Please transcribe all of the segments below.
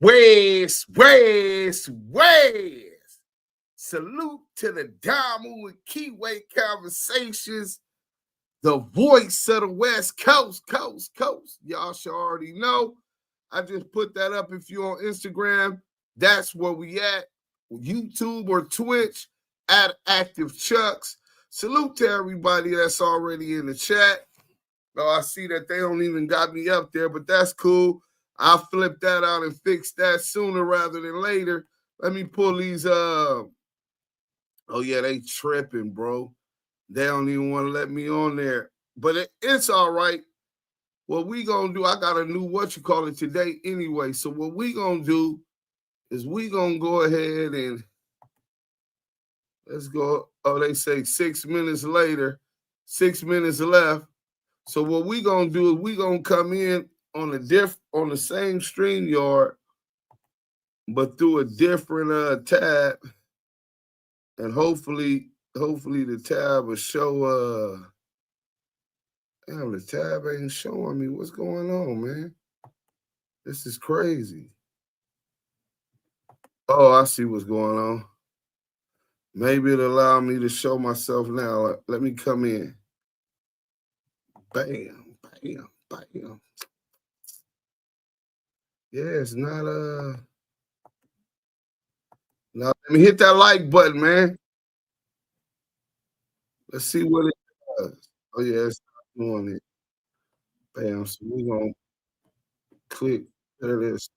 West. Salute to the Damu Kiwe Conversations, the voice of the West Coast. Y'all should already know. I just put that up. If you're on Instagram, that's where we at. YouTube or Twitch, at Active Chucks. Salute to everybody that's already in the chat. Oh, I see that they don't even got me up there, but that's cool. I'll flip that out and fix that sooner rather than later. Let me pull these oh yeah, they tripping, bro. They don't even want to let me on there. But it's all right. What we gonna do, I got a new today anyway. So what we gonna do is we gonna go ahead and let's go. Oh, they say 6 minutes later, 6 minutes left. So what we gonna do is we gonna come in on the same StreamYard, but through a different tab, and hopefully the tab will show. Damn, the tab ain't showing me what's going on, man. This is crazy. Oh, I see what's going on. Maybe it'll allow me to show myself now. Let me come in. Bam. Yeah, it's not now let me hit that like button, man. Let's see what it does. Oh yeah, it's not doing it. Bam. So we're gonna click. There it is.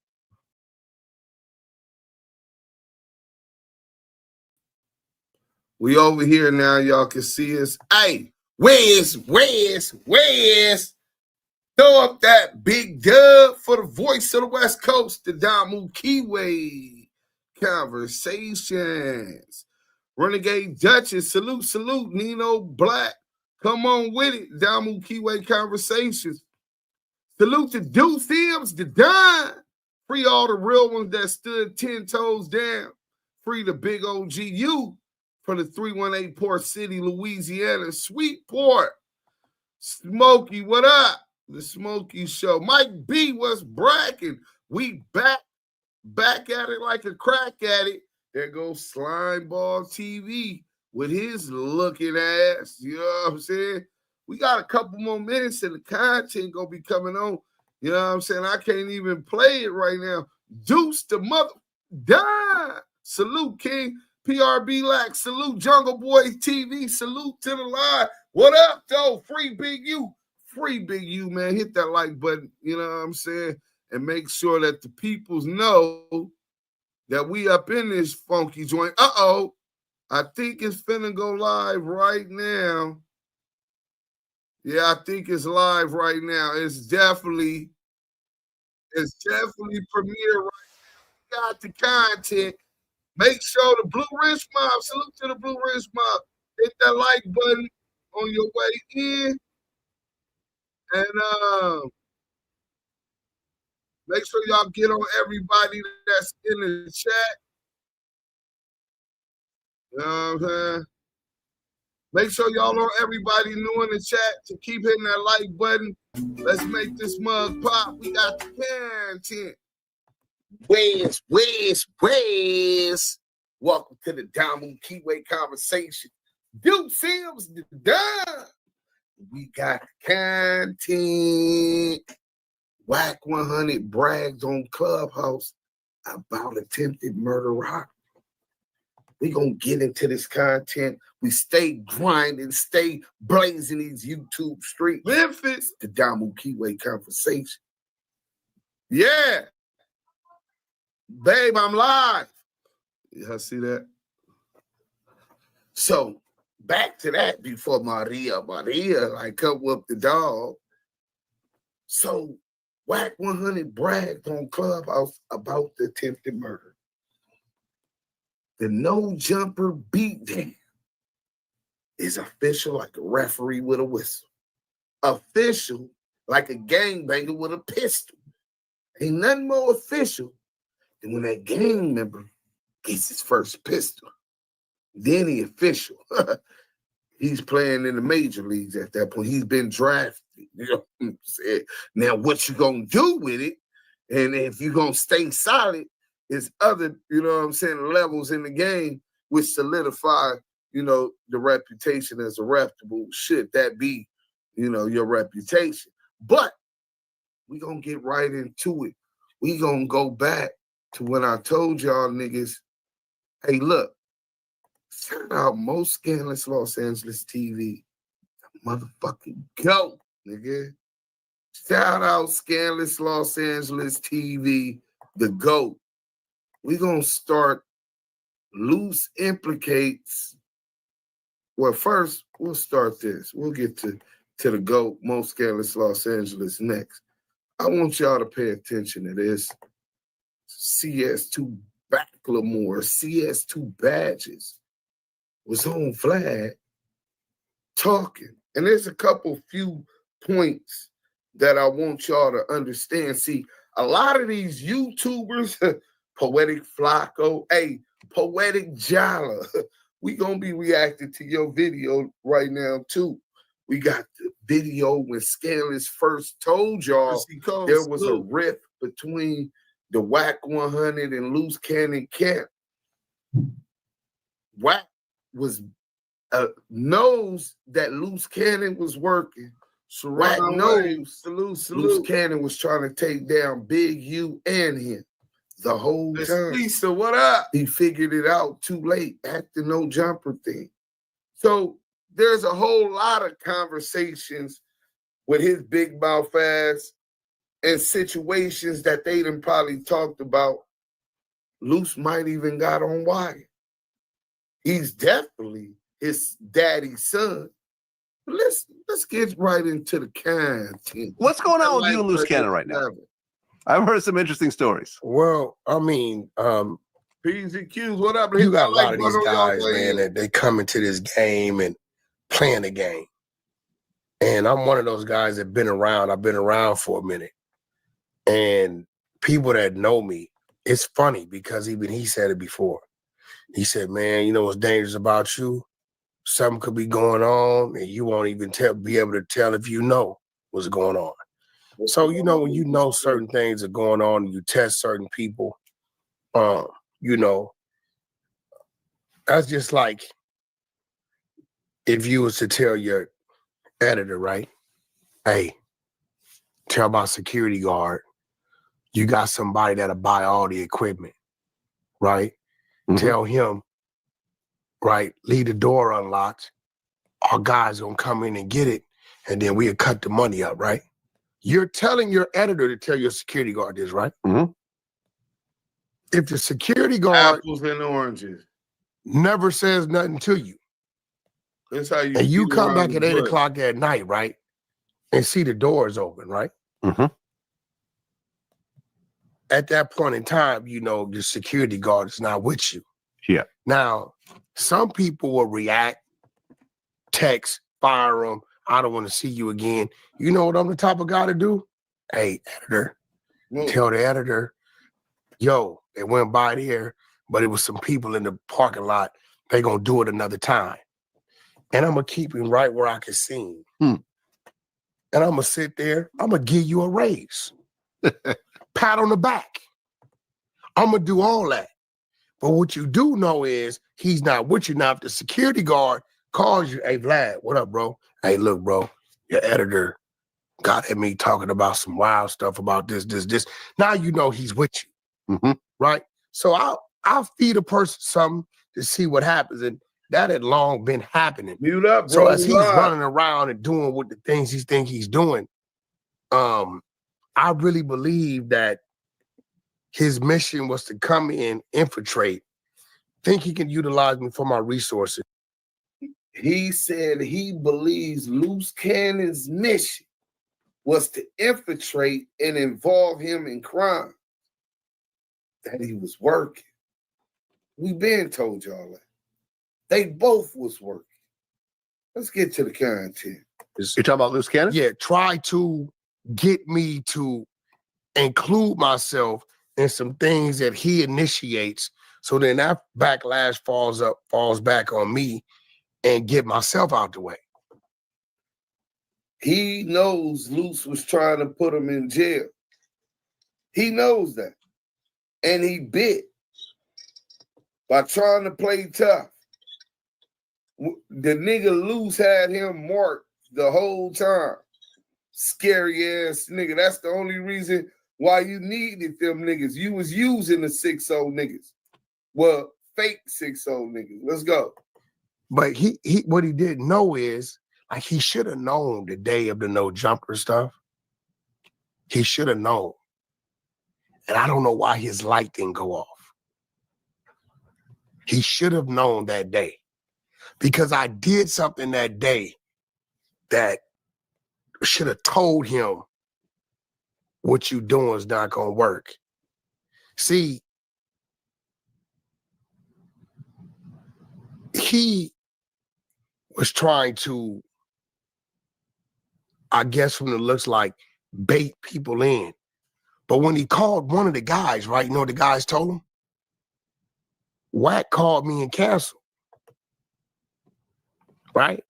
We over here now. Y'all can see us. Hey, where's? Throw up that big dub for the voice of the West Coast, the Damu Kiwe Conversations. Renegade Duchess, salute, Nino Black. Come on with it, Damu Kiwe Conversations. Salute to Duse M, the Don. Free all the real ones that stood 10 toes down. Free the big OGU from the 318 Port City, Louisiana. Sweetport. Smokey, what up? The Smokey Show. Mike B was bragging. We back at it like a crack at it. There goes Slimeball TV with his looking ass. You know what I'm saying? We got a couple more minutes and the content gonna be coming on. You know what I'm saying? I can't even play it right now. Deuce the mother die. Salute King PRB Lack. Salute Jungle Boy TV. Salute to the line. What up, though? Free Big U, man. Hit that like button. You know what I'm saying? And make sure that the peoples know that we up in this funky joint. Uh-oh. I think it's finna go live right now. Yeah, I think it's live right now. It's definitely premiere right now. We got the content. Make sure the Blue Ridge Mob, salute to the Blue Ridge Mob. Hit that like button on your way in. And make sure y'all get on everybody that's in the chat. You know what I'm saying? Make sure y'all on everybody new in the chat to keep hitting that like button. Let's make this mug pop. We got the content. Where's? Welcome to the Damu Kiwe Conversation. Duse M's the done. We got the content. Wack100 bragged on Clubhouse about attempted murder-robbery. We gonna get into this content. We stay grinding, stay blazing these YouTube streets. Memphis, the Damu Kiwe Conversation. Yeah. Babe, I'm live. Y'all see that? So, back to that before Maria like come whoop the dog. So, Wack100 bragged on Clubhouse about the attempted murder. The No Jumper beatdown is official like a referee with a whistle. Official like a gangbanger with a pistol. Ain't nothing more official than when that gang member gets his first pistol. Then he official. He's playing in the major leagues at that point. He's been drafted. You know what I'm saying? Now, what you gonna do with it And if you're going to stay solid, it's other, levels in the game which solidify, the reputation as a reputable, should that be, your reputation. But we're going to get right into it. We're going to go back to when I told y'all niggas, hey, look, shout out most scandalous Los Angeles TV. Motherfucking go, nigga. Shout out Scandalous Los Angeles TV, the GOAT. We're going to start Luce Implicates. Well, first, we'll start this. We'll get to the GOAT, most scandalous Los Angeles next. I want y'all to pay attention to this. CS2 Backlemore, CS2 Badges was on Vlad talking. And there's a couple few points that I want y'all to understand. See, a lot of these YouTubers, Poetic Flacco, hey, Poetic Jala, we gonna be reacting to your video right now too. We got the video when Scandalous first told y'all there was a rift between the Wack100 and Luce Cannon camp. Wack was knows that Luce Cannon was working. So Wack knows Luce Cannon was trying to take down Big U and him the whole time. Lisa, what up? He figured it out too late at the No Jumper thing. So there's a whole lot of conversations with his big mouth ass and situations that they done probably talked about. Luce might even got on wire. He's definitely his daddy's son. But let's get right into the content. What's going on with you and Luce Cannon right now? I've heard some interesting stories. Well, I mean, P's and Q's, what up? You got a lot of these guys, man, that they come into this game and playing the game. And I'm one of those guys that been around. I've been around for a minute. And people that know me, it's funny because even he said it before. He said, man, you know what's dangerous about you? Something could be going on and you won't even be able to tell if you know what's going on. So, when you know certain things are going on and you test certain people, that's just like if you was to tell your editor, right? Hey, tell my security guard, you got somebody that'll buy all the equipment, right? Mm-hmm. Tell him, right, leave the door unlocked. Our guys gonna come in and get it, and then we'll cut the money up, right? You're telling your editor to tell your security guard this, right? Mm-hmm. If the security guard apples and oranges never says nothing to you, that's how you. And you come back at 8 o'clock at night, right, and see the doors open, right? Mm-hmm. At that point in time, your security guard is not with you. Yeah. Now, some people will react, text, fire them. I don't want to see you again. You know what I'm the type of guy to do? Hey, editor, tell the editor, yo, they went by there, but it was some people in the parking lot. They gonna do it another time. And I'm gonna keep him right where I can see him. And I'm gonna sit there. I'm gonna give you a raise. Pat on the back. I'm gonna do all that. But what you do know is he's not with you. Now, if the security guard calls you, hey, Vlad, what up, bro? Hey, look, bro, your editor got at me talking about some wild stuff about this. Now you know he's with you, right? So I'll feed a person something to see what happens. And that had long been happening. Mute up, bro. So as he's running around and doing what the things he think he's doing, I really believe that his mission was to come in, infiltrate, think he can utilize me for my resources. He said he believes Luce Cannon's mission was to infiltrate and involve him in crime. That he was working. We been told y'all that. They both was working. Let's get to the content. You're talking about Luce Cannon? Yeah, try to get me to include myself in some things that he initiates, so then that backlash falls back on me and get myself out the way. He knows Luce was trying to put him in jail. He knows that. And he bit by trying to play tough. The nigga Luce had him marked the whole time. Scary ass nigga. That's the only reason why you needed them niggas. You was using the 6-0 niggas. Well, fake 6-0 niggas. Let's go. But he what he didn't know is, like, he should have known the day of the no jumper stuff. He should have known. And I don't know why his light didn't go off. He should have known that day. Because I did something that day that should have told him what you doing is not gonna work. See, he was trying to, I guess from the looks like, bait people in. But when he called one of the guys, right, you know what the guys told him? Wack called me and canceled. Right?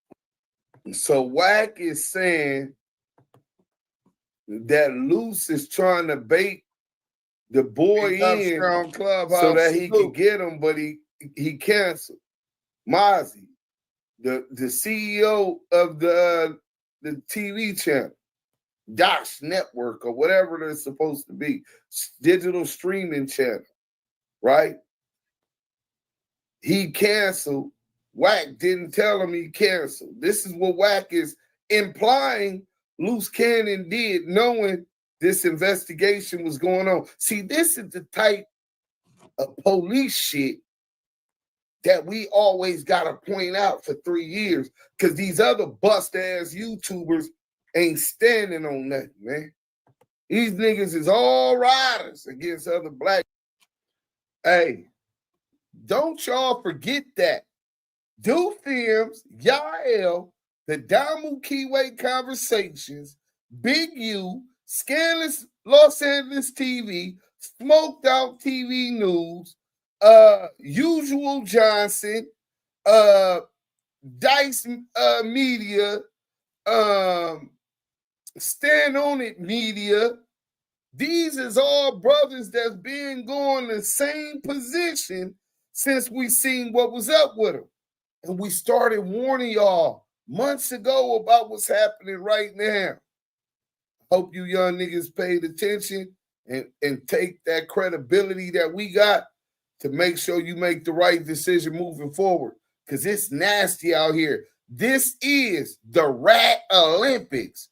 So Wack is saying that Luce is trying to bait the boy in so that he can get him, but he canceled. Mozzie, the CEO of the TV channel, Dash Network or whatever they're supposed to be, digital streaming channel, right? He canceled. Wack didn't tell him he canceled. This is what Wack is implying Luce Cannon did, knowing this investigation was going on. See, this is the type of police shit that we always got to point out for 3 years, because these other bust-ass YouTubers ain't standing on nothing, man. These niggas is all riders against other black. Hey, don't y'all forget that. Duse M, Yael, the Damu Kiwe Conversations, Big U, Scandalous Los Angeles TV, Smoked Out TV News, Usual Johnson, Dice Media, Stand On It Media. These is all brothers that's been going the same position since we seen what was up with them. And we started warning y'all months ago about what's happening right now. Hope you young niggas paid attention and take that credibility that we got to make sure you make the right decision moving forward. Because it's nasty out here. This is the Rat Olympics.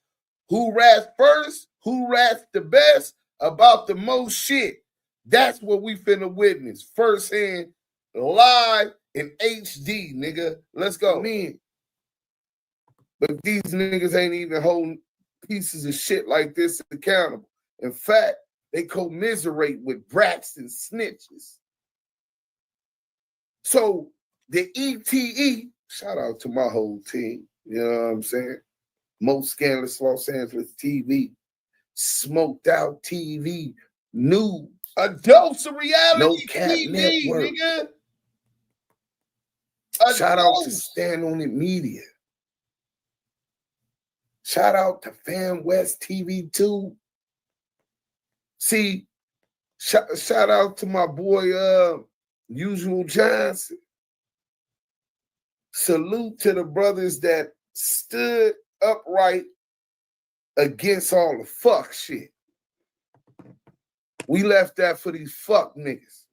Who rats first? Who rats the best? About the most shit. That's what we finna witness firsthand, live in HD, nigga. Let's go. Man. But these niggas ain't even holding pieces of shit like this accountable. In fact, they commiserate with brats and snitches. So the ETE, shout out to my whole team, you know what I'm saying? Most Scandalous Los Angeles TV, Smoked Out TV, News, a dose of reality no TV, network. Nigga. Shout out to Stand On It Media. Shout out to Fan West TV 2. See, shout out to my boy Usual Johnson. Salute to the brothers that stood upright against all the fuck shit. We left that for these fuck niggas.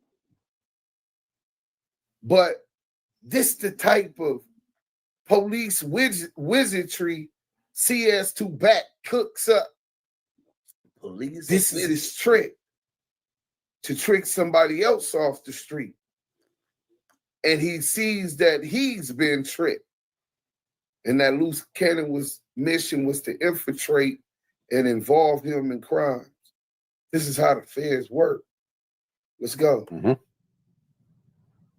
But this the type of police wizardry CS2 back cooks up. Police. This is his trick to trick somebody else off the street. And he sees that he's been tricked. And that Luce Cannon mission was to infiltrate and involve him in crimes. This is how the feds work. Let's go. Mm-hmm.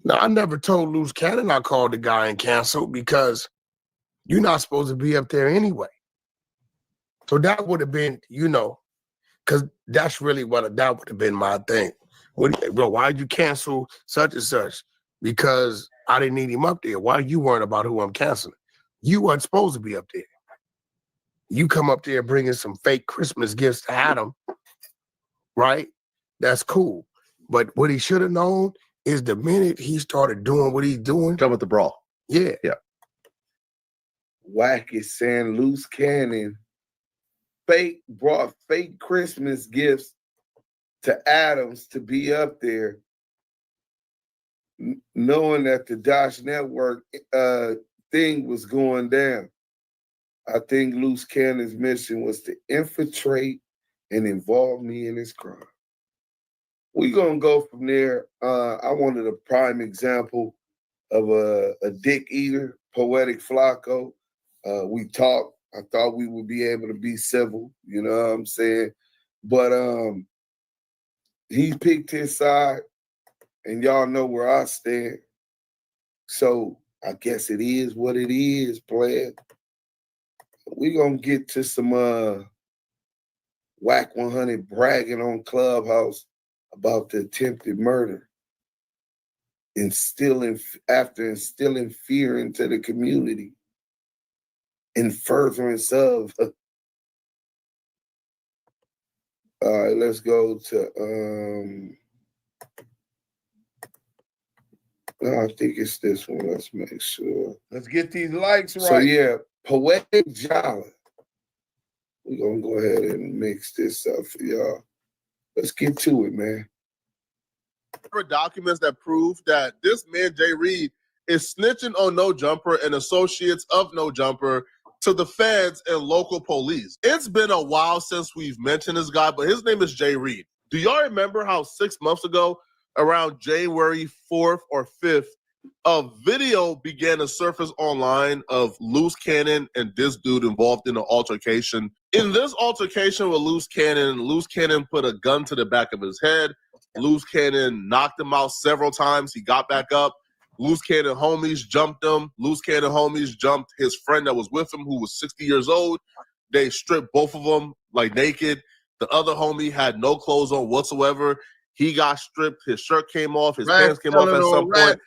Now, I never told Luce Cannon I called the guy and canceled because you're not supposed to be up there anyway. So that would have been, because that's really that would have been my thing. Bro, why'd you cancel such and such? Because I didn't need him up there. Why you worrying about who I'm canceling? You weren't supposed to be up there. You come up there bringing some fake Christmas gifts to Adam, right? That's cool. But what he should have known is the minute he started doing what he's doing. Come with the brawl. Yeah. Yeah. Wack is saying Luce Cannon brought fake Christmas gifts to Adams to be up there, knowing that the Dash Network thing was going down. I think Luce Cannon's mission was to infiltrate and involve me in his crime. We're going to go from there. I wanted a prime example of a dick eater, Poetic Flacco. We talked. I thought we would be able to be civil, you know what I'm saying? But he picked his side, and y'all know where I stand. So I guess it is what it is, player. We're going to get to some Wack100 bragging on Clubhouse about the attempted murder, after instilling fear into the community in furtherance of. All right, let's go to, I think it's this one. Let's make sure. Let's get these likes right. So yeah, Poetic Jolly. We're going to go ahead and mix this up for y'all. Let's get to it, man. There are documents that prove that this man, Jay Reed, is snitching on No Jumper and associates of No Jumper to the feds and local police. It's been a while since we've mentioned this guy, but his name is Jay Reed. Do y'all remember how 6 months ago, around January 4th or 5th, a video began to surface online of Luce Cannon and this dude involved in an altercation. In this altercation with Luce Cannon put a gun to the back of his head. Luce Cannon knocked him out several times. He got back up. Luce Cannon homies jumped him. Luce Cannon homies jumped his friend that was with him, who was 60 years old. They stripped both of them, like, naked. The other homie had no clothes on whatsoever. He got stripped. His shirt came off. His pants came off at some point.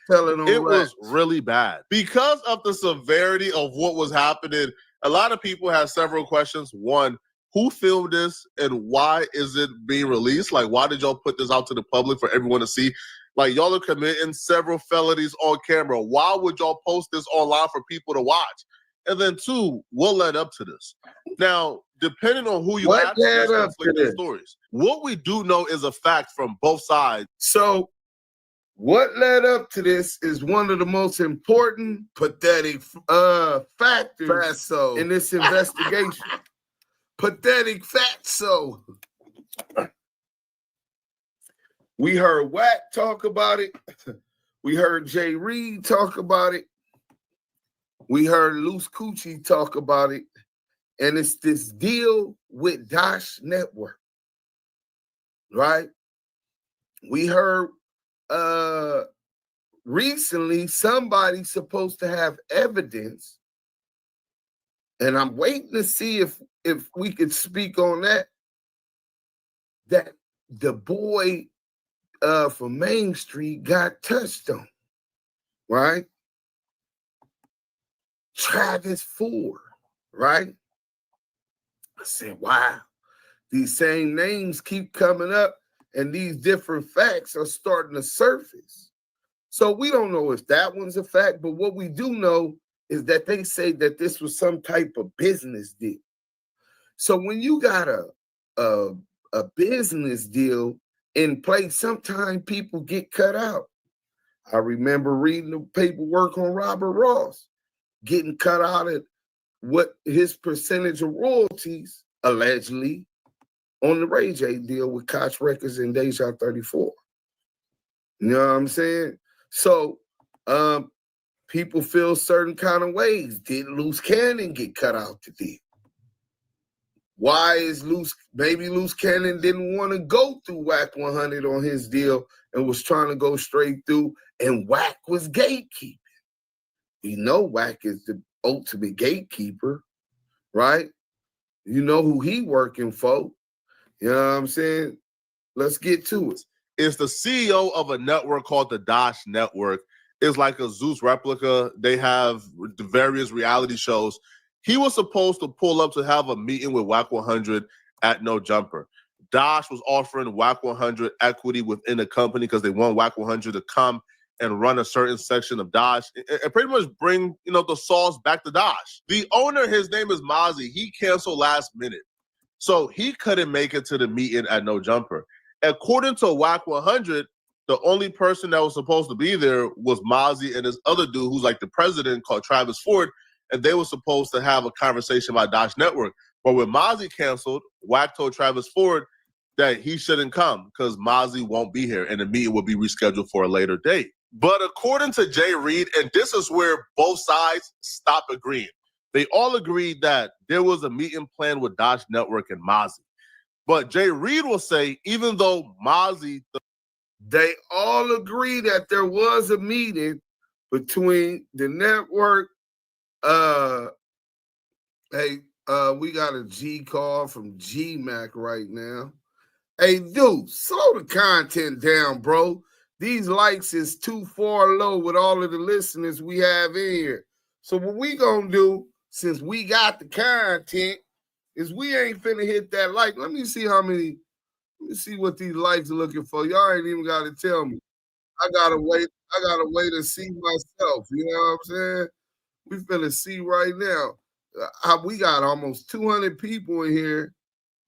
It was really bad. Because of the severity of what was happening, a lot of people have several questions. One, who filmed this and why is it being released? Like, why did y'all put this out to the public for everyone to see? Like, y'all are committing several felonies on camera. Why would y'all post this online for people to watch? And then two, what led up to this? Now, depending on who you ask, there's conflicting stories. What we do know is a fact from both sides. So what led up to this is one of the most important, pathetic factors in this investigation. Pathetic fatso. We heard Wack talk about it. We heard Jay Reed talk about it. We heard Luce Coochie talk about it. And it's this deal with Dash Network, right? We heard recently somebody's supposed to have evidence, and I'm waiting to see if we could speak on that the boy from Main Street got touched on, right? Travis Ford, right? I said, wow, these same names keep coming up and these different facts are starting to surface. So we don't know if that one's a fact, but what we do know is that they say that this was some type of business deal. So when you got a business deal in place, sometimes people get cut out. I remember reading the paperwork on Robert Ross, getting cut out at what his percentage of royalties, allegedly, on the Ray J deal with Koch Records and Deja 34. You know what I'm saying? So people feel certain kind of ways. Did Luce Cannon get cut out the deal? Why is maybe Luce Cannon didn't want to go through Wack100 on his deal and was trying to go straight through, and Wack was gatekeeping. We know Wack is the ultimate gatekeeper, right? You know who he working for. You know what I'm saying? Let's get to it. Is the CEO of a network called the Dash Network. It's like a Zeus replica. They have the various reality shows. He was supposed to pull up to have a meeting with Wack100 at No Jumper. Dash was offering Wack100 equity within the company because they want Wack100 to come and run a certain section of Dash and pretty much bring, the sauce back to Dash. The owner, his name is Mozzie. He canceled last minute. So he couldn't make it to the meeting at No Jumper. According to Wack100, the only person that was supposed to be there was Mozzie and this other dude who's like the president called Travis Ford, and they were supposed to have a conversation about Dash Network. But when Mozzie canceled, Wack told Travis Ford that he shouldn't come because Mozzie won't be here and the meeting will be rescheduled for a later date. But according to Jay Reed, and this is where both sides stop agreeing, they all agreed that there was a meeting planned with Dash Network and Mozzie. But Jay Reed will say, even though Mozzie... They all agree that there was a meeting between the network. We got a G call from G-Mac right now. Hey, dude, slow the content down, bro. These likes is too far low with all of the listeners we have in here. So what we gonna do, since we got the content, is we ain't finna hit that like. Let me see what these likes are looking for. Y'all ain't even gotta tell me. I gotta wait to see myself. You know what I'm saying? We finna see right now. We got almost 200 people in here.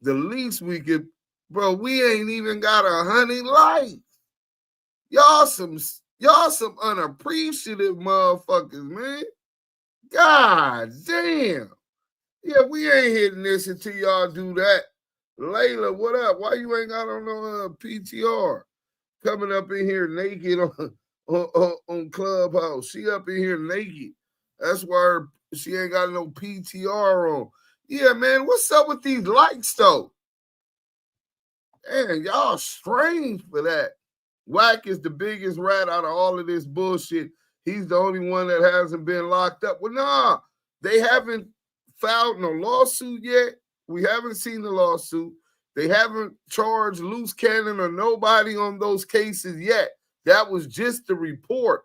The least we could, bro, we ain't even got 100 likes. Y'all some unappreciative motherfuckers, man. God damn. Yeah, we ain't hitting this until y'all do that. Layla, what up? Why you ain't got on no PTR? Coming up in here naked on Clubhouse. She up in here naked. That's why she ain't got no PTR on. Yeah, man, what's up with these likes, though? Man, y'all strange for that. Wack is the biggest rat out of all of this bullshit. He's the only one that hasn't been locked up. Well, nah, they haven't filed no lawsuit yet. We haven't seen the lawsuit. They haven't charged Luce Cannon or nobody on those cases yet. That was just the report.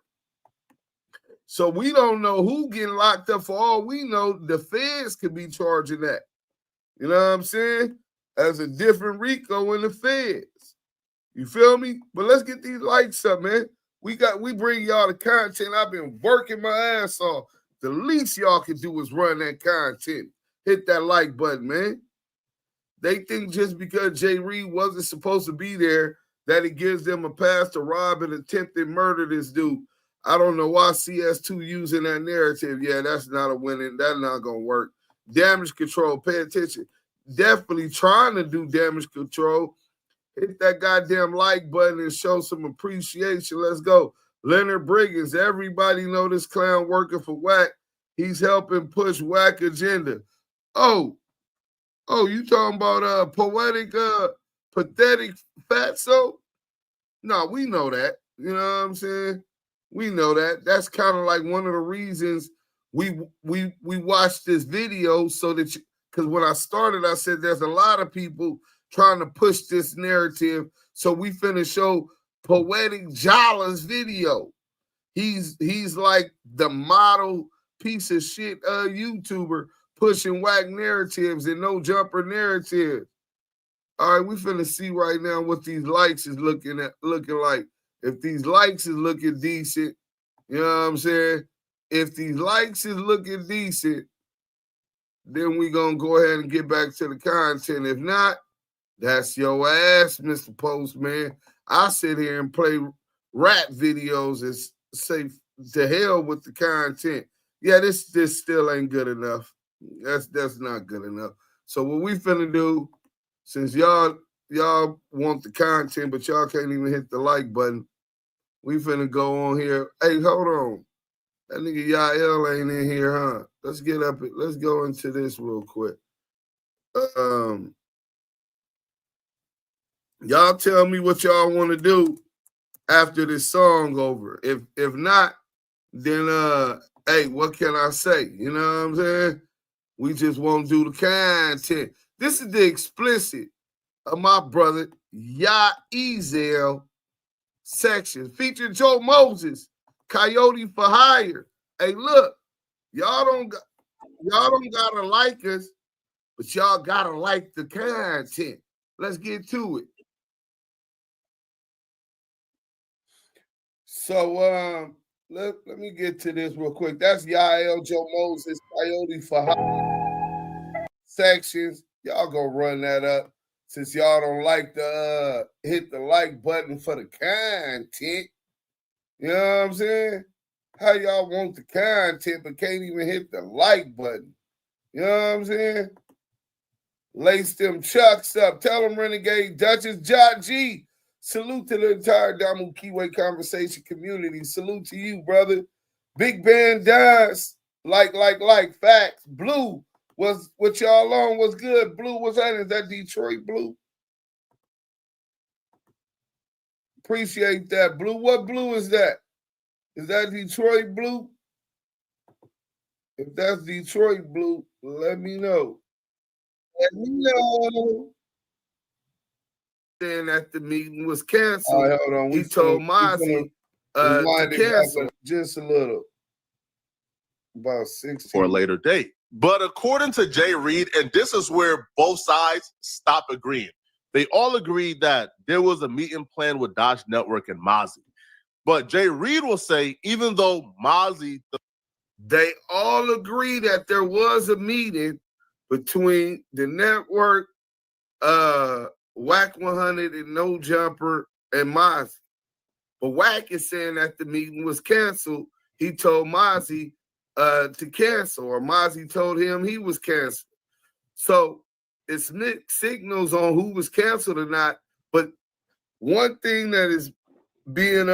So we don't know who getting locked up. For all we know, the feds could be charging that. You know what I'm saying? As a different RICO in the feds. You feel me? But let's get these likes up, man. We bring y'all the content. I've been working my ass off. The least y'all can do is run that content. Hit that like button, man. They think just because Jay Reed wasn't supposed to be there that it gives them a pass to rob and attempted murder this dude. I don't know why CS2 using that narrative. Yeah, that's not a winning. That's not going to work. Damage control. Pay attention. Definitely trying to do damage control. Hit that goddamn like button and show some appreciation. Let's go. Leonard Briggins. Everybody know this clown working for Wack. He's helping push Wack agenda. Oh, you talking about pathetic fatso? No, we know that. You know what I'm saying? We know that. That's kind of like one of the reasons we watched this video so that because when I started, I said there's a lot of people trying to push this narrative. So we finna show Poetic Jala's video. He's like the model piece of shit YouTuber pushing Wack narratives and No Jumper narratives. All right, we finna see right now what these likes is looking like. If these likes is looking decent, you know what I'm saying? If these likes is looking decent, then we gonna go ahead and get back to the content. If not, that's your ass, Mr. Postman. I sit here and play rap videos and say to hell with the content. Yeah, this still ain't good enough. That's not good enough. So what we finna do, since y'all want the content, but y'all can't even hit the like button, we finna go on here. Hey, hold on. That nigga Yael ain't in here, huh? Let's go into this real quick. Y'all tell me what y'all want to do after this song over. If not, then hey, what can I say? You know what I'm saying? We just won't do the content. This is the explicit of my brother Yaezel section featuring Joe Moses, Coyote for Hire. Hey, look, y'all don't gotta like us, but y'all gotta like the content. let's get to it. So let me get to this real quick. That's Yael Joe Moses, Coyote for sections. Y'all go run that up. Since y'all don't like to hit the like button for the content. You know what I'm saying? How y'all want the content but can't even hit the like button? You know what I'm saying? Lace them chucks up. Tell them Renegade Duchess Jot G. Salute to the entire Damu Kiwe Conversation community. Salute to you, brother. Big Band Dance. Like. Facts. Blue. Was what y'all on? Was good. Blue, what's that? Is that Detroit Blue? Appreciate that. Blue, what blue is that? Is that Detroit Blue? If that's Detroit Blue, let me know. Let me know. Then that the meeting was canceled. Right, hold on. He told Mozzie to cancel just a little. About 16. For a later date. But according to Jay Reed, and this is where both sides stop agreeing. They all agreed that there was a meeting planned with Dash Network and Mozzie. But Jay Reed will say, even though Mozzie... They all agree that there was a meeting between the network, Wack100 and No Jumper, and Mozzie. But Wack is saying that the meeting was canceled. He told Mozzie to cancel, or Mozzie told him he was canceled. So it's mixed signals on who was canceled or not. But one thing that is being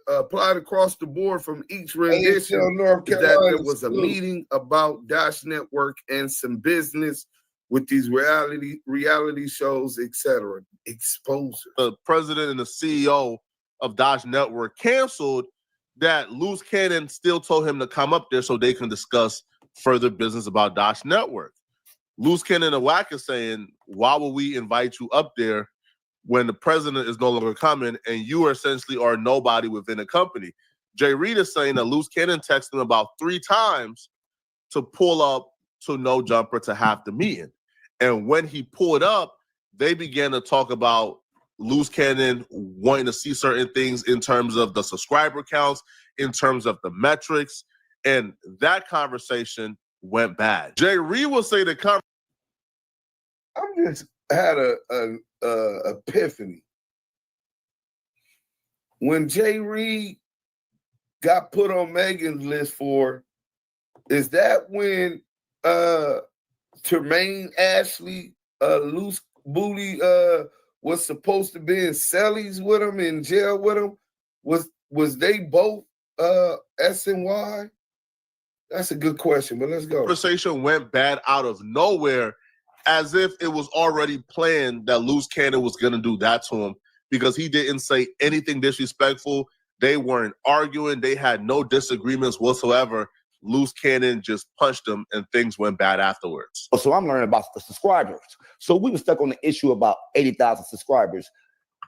applied across the board from each rendition is that there was a meeting about Dash Network and some business with these reality shows, etc. Exposure. The president and the CEO of Dash Network canceled that. Luce Cannon still told him to come up there so they can discuss further business about Dash Network. Luce Cannon and Wack is saying, why would we invite you up there when the president is no longer coming and you essentially are nobody within the company? Jay Reed is saying that Luce Cannon texted him about 3 times to pull up to No Jumper to have the meeting. And when he pulled up, they began to talk about Luce Cannon wanting to see certain things in terms of the subscriber counts, in terms of the metrics, and that conversation went bad. Jay Reed will say the I'm just had a epiphany. When Jay Reed got put on Megan's list for, is that when Tremaine Ashley, Loose Booty, was supposed to be in cellies with him, in jail with him? Was they both SNY? That's a good question, but let's go. Conversation went bad out of nowhere, as if it was already planned that Luce Cannon was going to do that to him, because he didn't say anything disrespectful. They weren't arguing. They had no disagreements whatsoever. Luce Cannon just punched him, and things went bad afterwards. So I'm learning about the subscribers. So we were stuck on the issue about 80,000 subscribers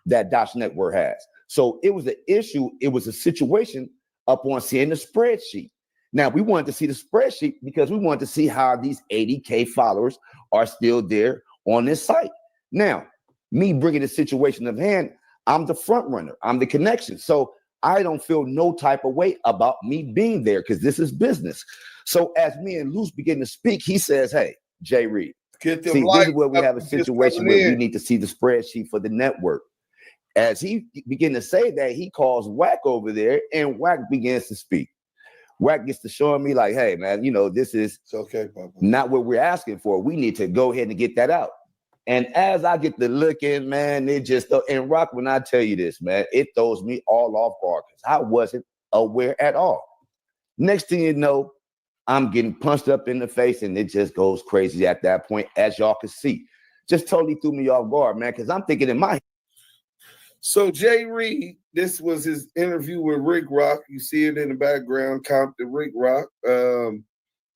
that Dash Network has. So it was an issue. It was a situation up on seeing the spreadsheet. Now, we wanted to see the spreadsheet because we wanted to see how these 80K followers are still there on this site. Now, me bringing the situation of hand, I'm the front runner. I'm the connection. So I don't feel no type of way about me being there because this is business. So as me and Luce begin to speak, he says, hey, Jay Reed, see, this is where we have a situation where we need to see the spreadsheet for the network. As he began to say that, he calls Wack over there, and Wack begins to speak. Wack gets to showing me like, hey, man, you know, this is okay, Papa. Not what we're asking for. We need to go ahead and get that out. And as I get to looking, man, it just, and Rock, when I tell you this, man, it throws me all off guard because I wasn't aware at all. Next thing you know, I'm getting punched up in the face, and it just goes crazy at that point, as y'all can see. Just totally threw me off guard, man, because I'm thinking in my. So Jay Reed, this was his interview with Rick Rock. You see it in the background, Compton Rick Rock.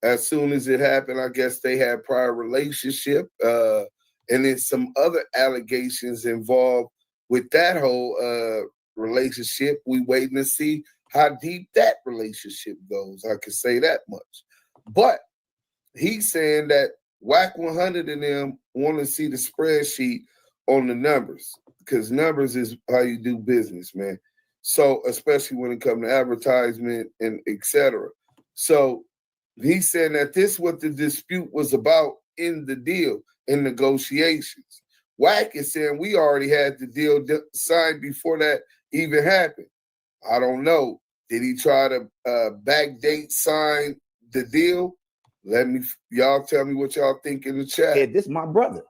As soon as it happened, I guess they had prior relationship. And then some other allegations involved with that whole relationship. We waiting to see how deep that relationship goes. I can say that much. But he's saying that Wack100 and them want to see the spreadsheet on the numbers, because numbers is how you do business, man. So especially when it comes to advertisement and etc. So he's saying that this is what the dispute was about in the deal, in negotiations. Wack is saying we already had the deal signed before that even happened. I don't know. Did he try to backdate sign the deal? Y'all tell me what y'all think in the chat. Hey, this is my brother.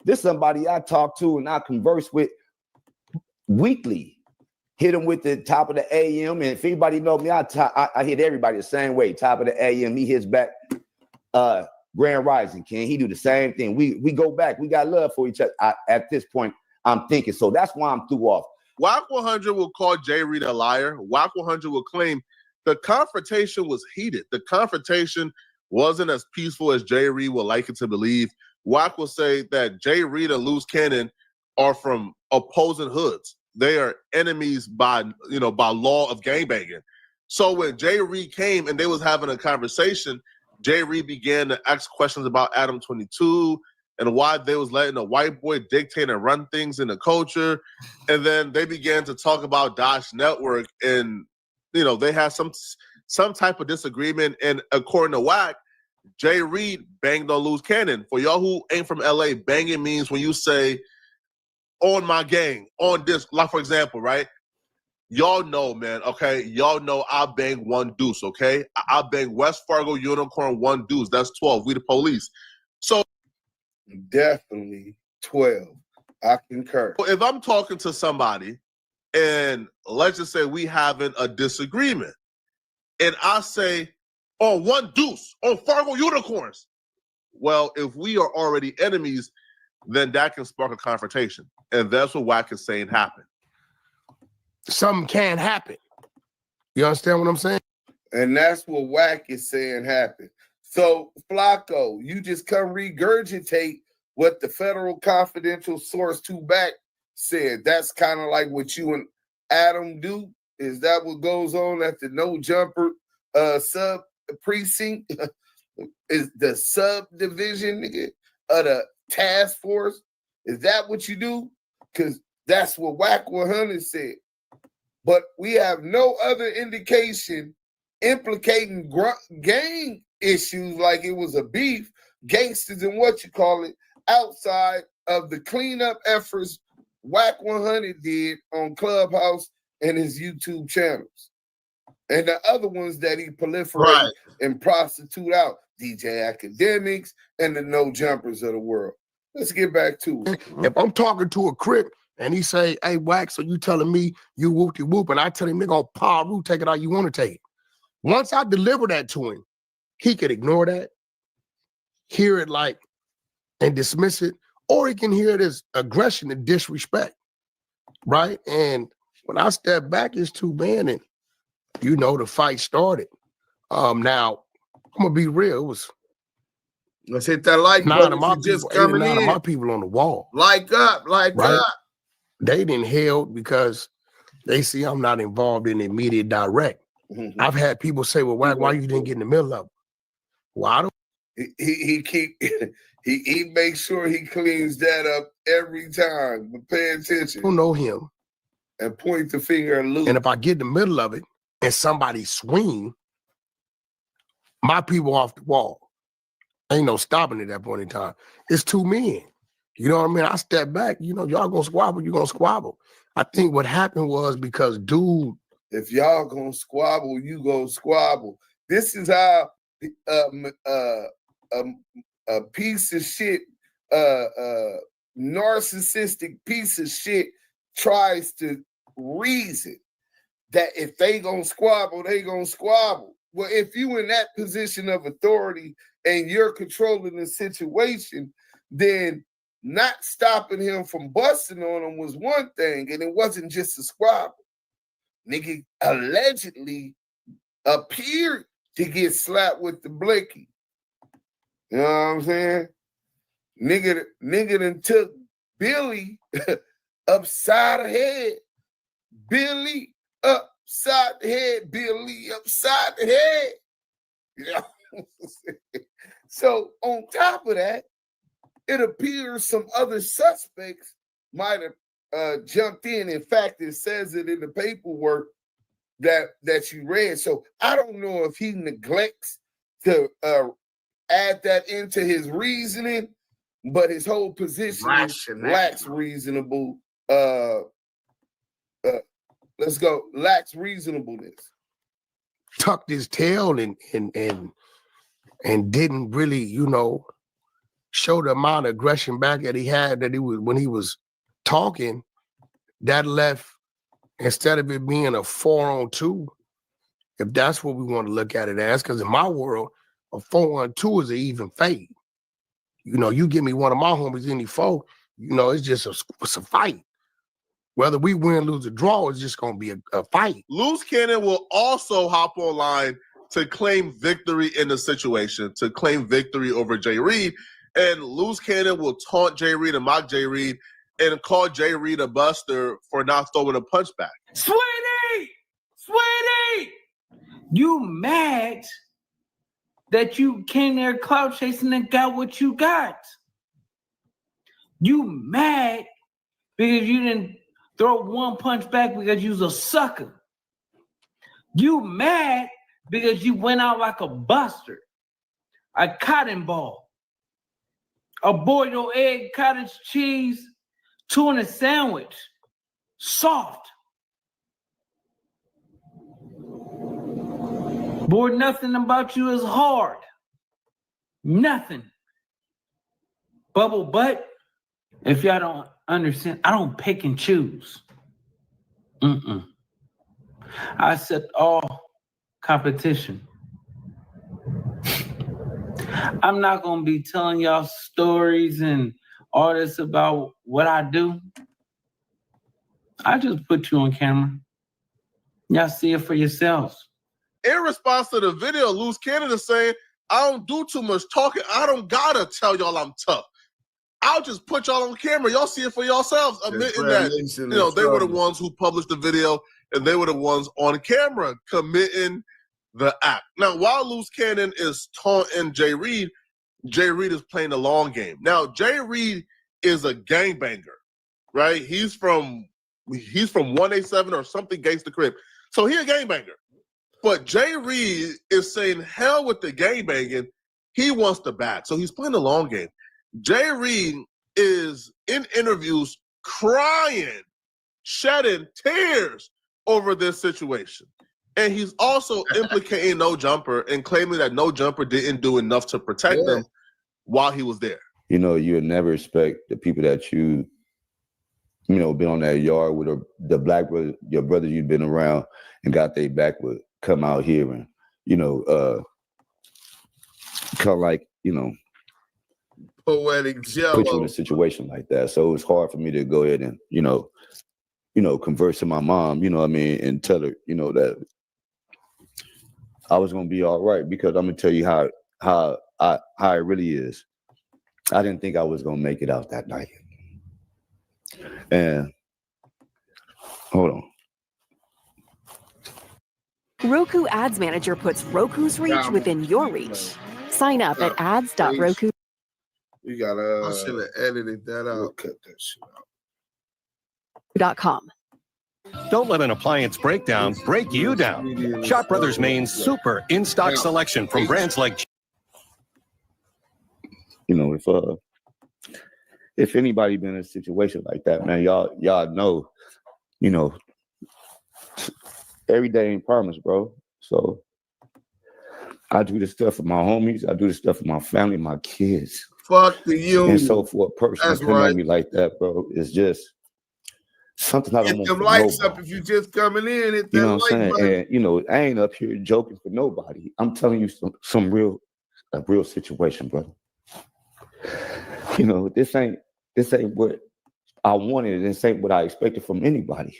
This is somebody I talk to and I converse with weekly. Hit him with the top of the AM, and if anybody know me, I hit everybody the same way. Top of the AM, he hits back. Grand Rising, King. He do the same thing. We go back. We got love for each other. At this point, I'm thinking. So that's why I'm through off. Wack100 will call Jay Reed a liar. Wack100 will claim the confrontation was heated. The confrontation wasn't as peaceful as Jay Reed would like it to believe. Wack will say that Jay Reed and Luce Cannon are from opposing hoods. They are enemies by law of gangbanging. So when Jay Reed came and they was having a conversation, Jay Reed began to ask questions about Adam 22 and why they was letting a white boy dictate and run things in the culture. And then they began to talk about Dash Network, and they had some type of disagreement. And according to Wack, Jay Reed banged on Luce Cannon. For y'all who ain't from LA, banging means when you say on my gang, on this, like for example, right? Y'all know, man, okay? Y'all know I bang one Deuce, okay? I bang West Fargo Unicorn one Deuce. That's 12. We the police. So definitely 12. I concur. If I'm talking to somebody and let's just say we having a disagreement and I say, on one Deuce, on Fargo Unicorns. Well, if we are already enemies, then that can spark a confrontation. And that's what Wack is saying happened. Something can happen. You understand what I'm saying? And that's what Wack is saying happened. So, Flacco, you just come regurgitate what the federal confidential source 2 back said. That's kind of like what you and Adam do. Is that what goes on at the No Jumper sub precinct? Is the subdivision, nigga, of the task force? Is that what you do? Because that's what Wack100 said. But we have no other indication implicating gang issues like it was a beef, gangsters and what you call it, outside of the cleanup efforts Wack100 did on Clubhouse and his YouTube channels. And the other ones that he proliferated and prostitute out, DJ Academics and the No Jumpers of the world. Let's get back to it. If I'm talking to a Crip and he say, hey, Wack, so you telling me you whoop-de-whoop, and I tell him, nigga, power root, take it how you want to take it. Once I deliver that to him, he could ignore that, hear it like, and dismiss it, or he can hear it as aggression and disrespect, right? And when I step back, it's 2 men, and the fight started. Now, I'm gonna be real. It was let's hit that like button. None of my people on the wall. Like up. They didn't held because they see I'm not involved in the immediate direct. Mm-hmm. I've had people say, well, why you didn't get in the middle of it? Well, I don't. He makes sure he cleans that up every time. But pay attention. I don't know him. And point the finger at Luke. And if I get in the middle of it and somebody swing, my people off the wall. Ain't no stopping at that point in time. It's 2 men. You know what I mean? I step back, y'all gonna squabble, you gonna squabble. I think what happened was because dude. If y'all gonna squabble, you gonna squabble. This is how a piece of shit, narcissistic piece of shit tries to reason that if they gonna squabble, they gonna squabble. Well, if you in that position of authority and you're controlling the situation, then not stopping him from busting on him was one thing, and it wasn't just a squabble. Nigga allegedly appeared to get slapped with the blicky. You know what I'm saying? Nigga done took Billy upside the head. Billy upside the head. Billy upside the head. You know? So on top of that, it appears some other suspects might have jumped in. In fact, it says it in the paperwork that you read. So I don't know if he neglects to add that into his reasoning, but his whole position lacks reasonable. Lacks reasonableness. Tucked his tail and didn't really, show the amount of aggression back that he had that he was when he was talking. That left, instead of it being a 4-on-2, if that's what we want to look at it as, because in my world, a 4-on-2 is an even fade. You give me one of my homies any foe, it's just it's a fight. Whether we win, lose, or draw, it's just going to be a fight. Luce Cannon will also hop online to claim victory in the situation, to claim victory over Jay Reed. And Luce Cannon will taunt Jay Reed and mock Jay Reed and call Jay Reed a buster for not throwing a punch back. Sweetie! You mad that you came there clout chasing and got what you got? You mad because you didn't throw one punch back because you was a sucker. You mad because you went out like a buster, a cotton ball, a boiled egg, cottage cheese, tuna sandwich, soft. Boy, nothing about you is hard. Nothing. Bubble butt. If y'all don't understand, I don't pick and choose. I accept all competition. I'm not going to be telling y'all stories and all this about what I do. I just put you on camera. Y'all see it for yourselves. In response to the video, Luce Cannon is saying, I don't do too much talking. I don't got to tell y'all I'm tough. I'll just put y'all on camera. Y'all see it for yourselves, admitting that, they were the ones who published the video and they were the ones on camera committing the act. Now, while Luce Cannon is taunting Jay Reed is playing the long game. Now, Jay Reed is a gangbanger, right? He's from 187 or something Gangsta Crib. So he a gangbanger. But Jay Reed is saying, hell with the gangbanging. He wants the bag. So he's playing the long game. Jay Reed is in interviews crying, shedding tears over this situation. And he's also implicating No Jumper and claiming that No Jumper didn't do enough to protect them while he was there. You would never expect the people that been on that yard with the black brother, your brother you've been around and got their back would come out here and, kind of like, poetic jello. Put you in a situation like that. So it's hard for me to go ahead and, converse to my mom, and tell her, that I was gonna be all right, because I'm gonna tell you how it really is. I didn't think I was gonna make it out that night. And hold on. Roku Ads Manager puts Roku's reach within your reach. Sign up at ads.roku. You gotta. I should have edited that out. Cut that shit out. .com. Don't let an appliance breakdown break you down. Shop Brothers Main's super in-stock selection from brands like. If anybody been in a situation like that, man, y'all know, every day ain't promised, bro. So I do this stuff for my homies. I do this stuff for my family, my kids. Fuck the union. And so for a person to come at me like that, bro, it's just something I don't want to know. Get them likes up if you just coming in. Hit that, you know what I'm saying? Button. And I ain't up here joking for nobody. I'm telling you some real situation, brother. This ain't what I wanted. This ain't what I expected from anybody.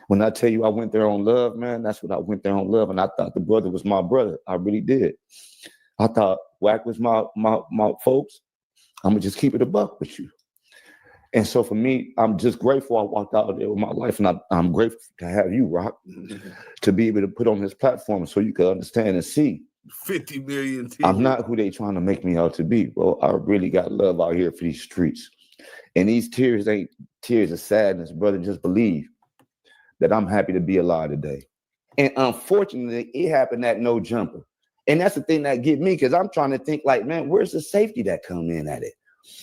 When I tell you I went there on love, man, that's what I went there on love. And I thought the brother was my brother. I really did. I thought Wack was my folks. I'm gonna just keep it a buck with you. And so for me, I'm just grateful I walked out there with my life, and I'm grateful to have you, Rock, to be able to put on this platform so you can understand and see. 50 million. I'm not who they trying to make me out to be, bro. I really got love out here for these streets. And these tears ain't tears of sadness, brother. Just believe that I'm happy to be alive today. And unfortunately, it happened at No Jumper. And that's the thing that get me, because I'm trying to think like, man, where's the safety that come in at it?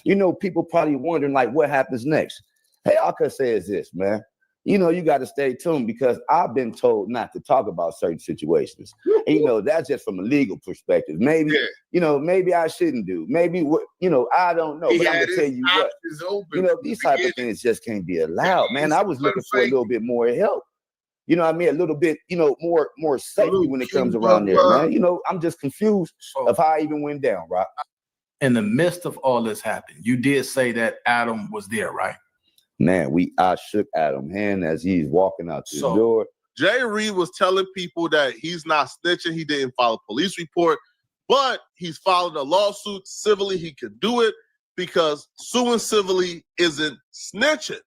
You know, people probably wondering like what happens next. Hey, all I could say is this, man. You know, you got to stay tuned because I've been told not to talk about certain situations. And, you know, that's just from a legal perspective. Maybe, you know, maybe I shouldn't do. Maybe, you know, I don't know. But I'm going to tell you what, you know, these type of things just can't be allowed, man. I was looking for a little bit more help. You know what I mean? A little bit, you know, more safety when it comes around there, man. You know, I'm just confused of how I even went down, right? In the midst of all this happened, you did say that Adam was there, right? Man, I shook Adam's hand as he's walking out the door. Jay Reed was telling people that he's not snitching. He didn't file a police report, but he's filed a lawsuit civilly. He could do it because suing civilly isn't snitching.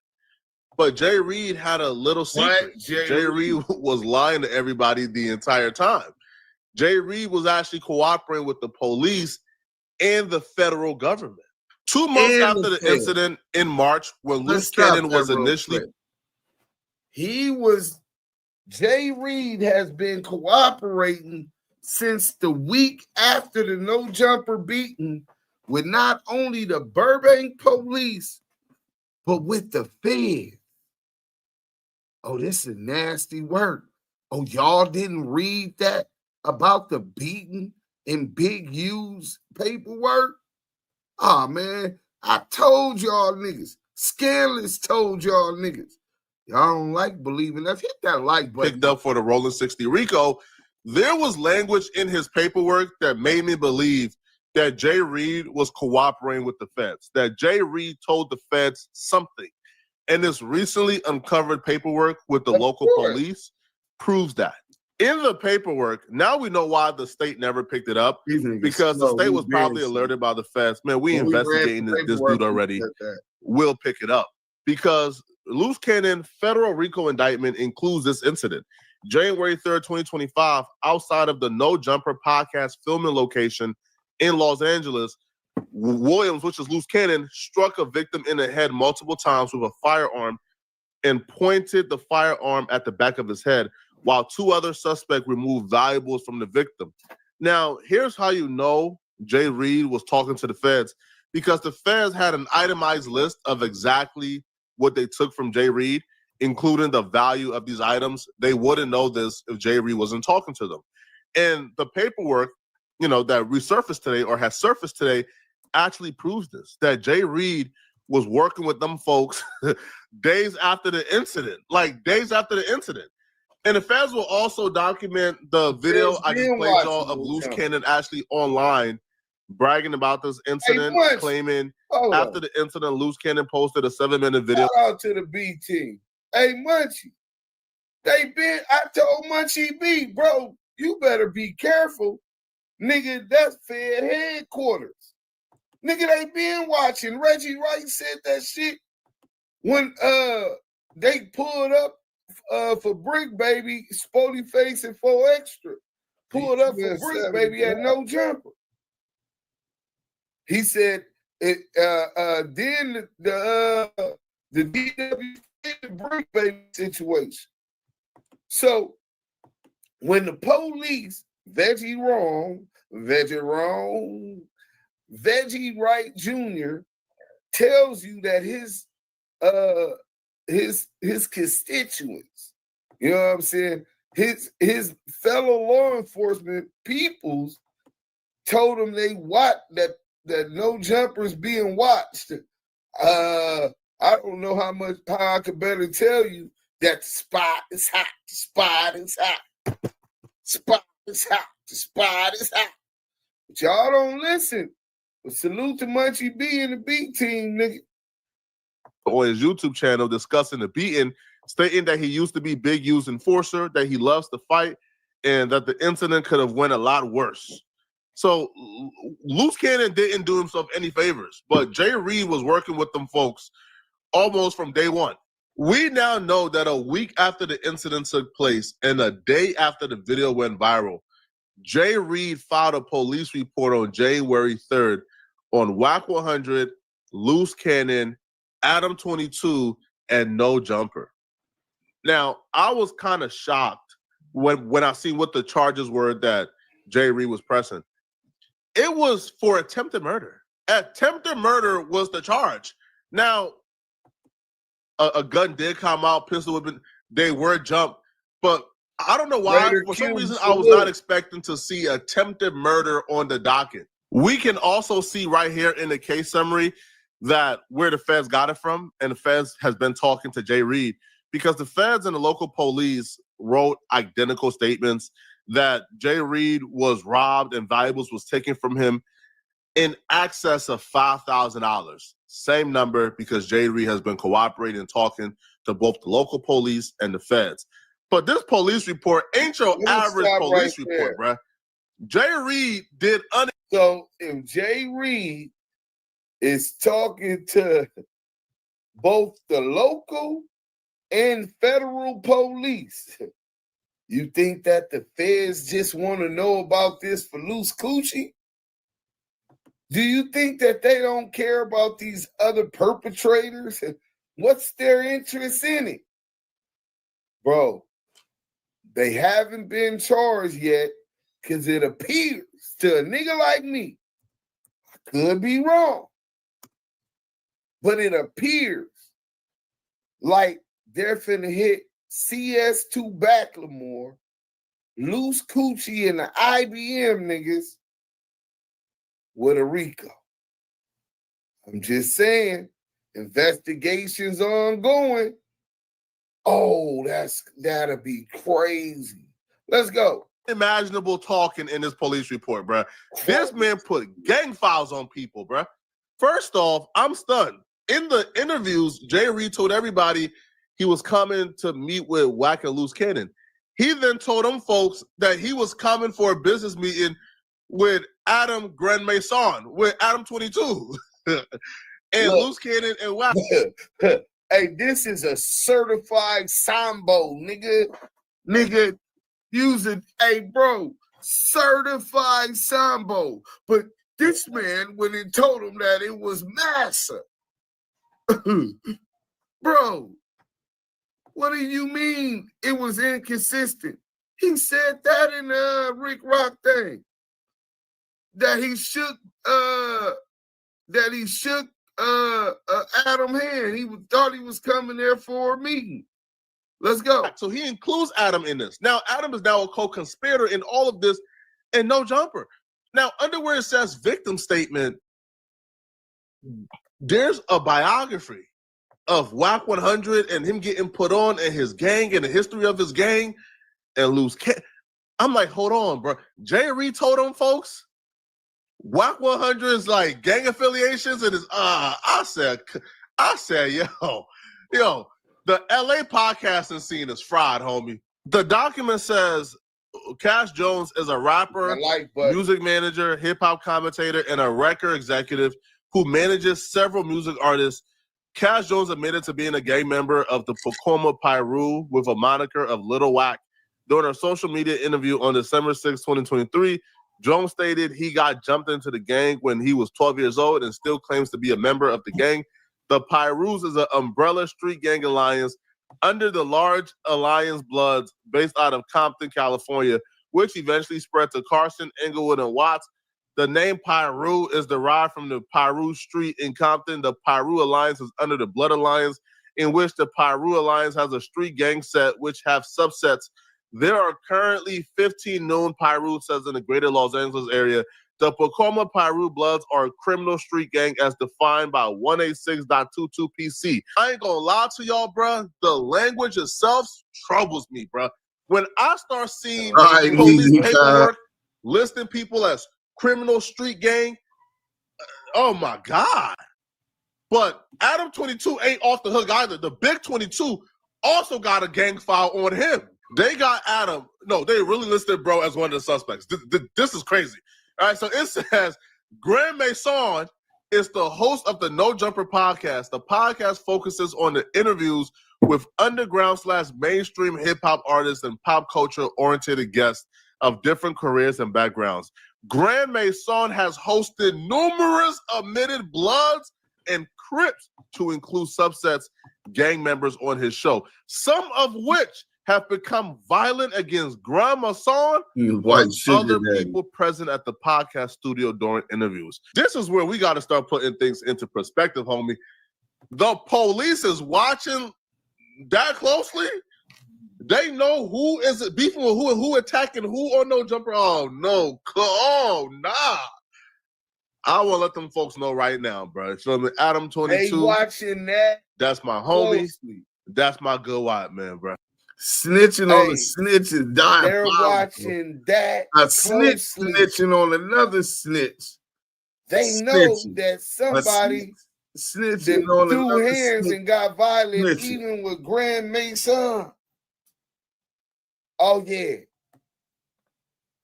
But Jay Reed had a little secret. Jay Reed was lying to everybody the entire time. Jay Reed was actually cooperating with the police and the federal government. 2 months after the incident in March, when Luce Cannon was initially... Jay Reed has been cooperating since the week after the No Jumper beating with not only the Burbank police, but with the Fed. Oh, this is nasty work. Oh, y'all didn't read that about the beating in Big U's paperwork? Oh, man, I told y'all niggas. Scandalous told y'all niggas. Y'all don't like believing that. Hit that like button. Picked up for the Rolling 60 Rico. There was language in his paperwork that made me believe that Jay Reed was cooperating with the feds, that Jay Reed told the feds something. And this recently uncovered paperwork with the local police proves that. In the paperwork, now we know why the state never picked it up, because the state was probably alerted by the feds. Man, we investigating this dude already. We'll pick it up. Because Luce Cannon federal RICO indictment includes this incident. January 3rd, 2025, outside of the No Jumper podcast filming location in Los Angeles, Williams, which is Luce Cannon, struck a victim in the head multiple times with a firearm and pointed the firearm at the back of his head, while 2 other suspects removed valuables from the victim. Now, here's how you know Jay Reed was talking to the feds, because the feds had an itemized list of exactly what they took from Jay Reed, including the value of these items. They wouldn't know this if Jay Reed wasn't talking to them. And the paperwork, you know, that resurfaced today or has surfaced today actually proves this, that Jay Reed was working with them folks days after the incident, like days after the incident. And the feds will also document the video I just played y'all of Luce Cannon actually online bragging about this incident, claiming after the incident, Luce Cannon posted a 7-minute video. Shout out to the B team. Hey, Munchie, I told Munchie B, bro, you better be careful. Nigga, that's Fed headquarters. Nigga, they been watching. Reggie Wright said that shit when they pulled up for Brick Baby, Spody Face and 4 Extra. Pulled up for Brick Baby at No Jumper. He said it then the DW Brick Baby situation. So when the police, Veggie Wright Jr. tells you that his constituents, you know what I'm saying, his fellow law enforcement peoples told him they watched that No Jumper's being watched. I don't know how I could better tell you that the spot is hot. The spot is hot. Spot is hot. The spot is hot. But y'all don't listen. But salute to Munchie B and the B team, nigga. On his YouTube channel discussing the beating, stating that he used to be Big U's enforcer, that he loves to fight, and that the incident could have went a lot worse. So Luce Cannon didn't do himself any favors, but Jay Reed was working with them folks almost from day one. We now know that a week after the incident took place and a day after the video went viral, Jay Reed filed a police report on January 3rd on Wack100, Luce Cannon, Adam 22, and No Jumper. Now, I was kind of shocked when I seen what the charges were that Jay Reed was pressing. It was for attempted murder. Attempted murder was the charge. Now, a gun did come out, pistol weapon, they were jumped, but I don't know why. For some reason, I was not expecting to see attempted murder on the docket. We can also see right here in the case summary that where the feds got it from, and the feds has been talking to Jay Reed, because the feds and the local police wrote identical statements that Jay Reed was robbed and valuables was taken from him in excess of $5,000. Same number, because Jay Reed has been cooperating and talking to both the local police and the feds. But this police report ain't your average police report, bruh. Jay Reed did So if Jay Reed is talking to both the local and federal police, you think that the feds just want to know about this for loose coochie? Do you think that they don't care about these other perpetrators? What's their interest in it? Bro, they haven't been charged yet because it appears to a nigga like me, I could be wrong, but it appears like they're finna hit CS2 Backlemore, Loose Coochie, and the IBM niggas with a RICO. I'm just saying, investigations ongoing. Oh, that'll be crazy. Let's go. Imaginable talking in this police report, bruh. This man put gang files on people, bruh. First off, I'm stunned. In the interviews, Jay Reed told everybody he was coming to meet with Wack and Luce Cannon. He then told them folks that he was coming for a business meeting with Adam Grand Mason, with Adam 22, and Luce Cannon and Wack. Hey, this is a certified Sambo, nigga. Nigga, hey, bro, certified Sambo. But this man, when he told him that it was massa, bro, what do you mean it was inconsistent? He said that in the Rick Rock thing. That he shook Adam hand. He thought he was coming there for a meeting. Let's go. So he includes Adam in this. Now, Adam is now a co-conspirator in all of this, and No Jumper. Now, under where it says victim statement, there's a biography of Wack100 and him getting put on and his gang and the history of his gang and Luce Cannon. I'm like, hold on, bro. Jay Reed told them folks Wack100 is like gang affiliations, and is I said, yo, the LA podcasting scene is fried, homie. The document says Cash Jones is a rapper, music manager, hip-hop commentator, and a record executive who manages several music artists. Cash Jones admitted to being a gang member of the Pacoma Pyru with a moniker of Little Wack. During a social media interview on December 6, 2023, Jones stated he got jumped into the gang when he was 12 years old and still claims to be a member of the gang. The Pyrus is an umbrella street gang alliance under the large Alliance Bloods based out of Compton, California, which eventually spread to Carson, Inglewood, and Watts. The name Pyru is derived from the Pyru Street in Compton. The Pyru Alliance is under the Blood Alliance, in which the Pyru Alliance has a street gang set which have subsets. There are currently 15 known Pyru sets in the greater Los Angeles area. The Pacoma Pyru Bloods are a criminal street gang as defined by 186.22 PC. I ain't gonna lie to y'all, bruh. The language itself troubles me, bruh. When I start seeing police paperwork listing people as criminal street gang, oh my God. But Adam 22 ain't off the hook either. The Big 22 also got a gang file on him. They got Adam. No, they really listed bro as one of the suspects. This is crazy. All right, so it says Grand Mason is the host of the No Jumper podcast. The podcast focuses on the interviews with underground/mainstream hip-hop artists and pop culture-oriented guests of different careers and backgrounds. Grand Mason has hosted numerous admitted Bloods and Crips, to include subsets gang members on his show, some of which have become violent against Grandma Son and other people present at the podcast studio during interviews. This is where we got to start putting things into perspective, homie. The police is watching that closely. They know who is beefing with who and who attacking who on No Jumper. Oh, no. Oh, nah. I want to let them folks know right now, bro. You feel me? Adam 22. They watching that. That's my homie. That's my good white man, bro. Snitching on the snitches, dying. They're watching that. A snitch snitching on another snitch. They know that somebody snitching on threw hands and got violent, even with Grand Mason. Oh yeah.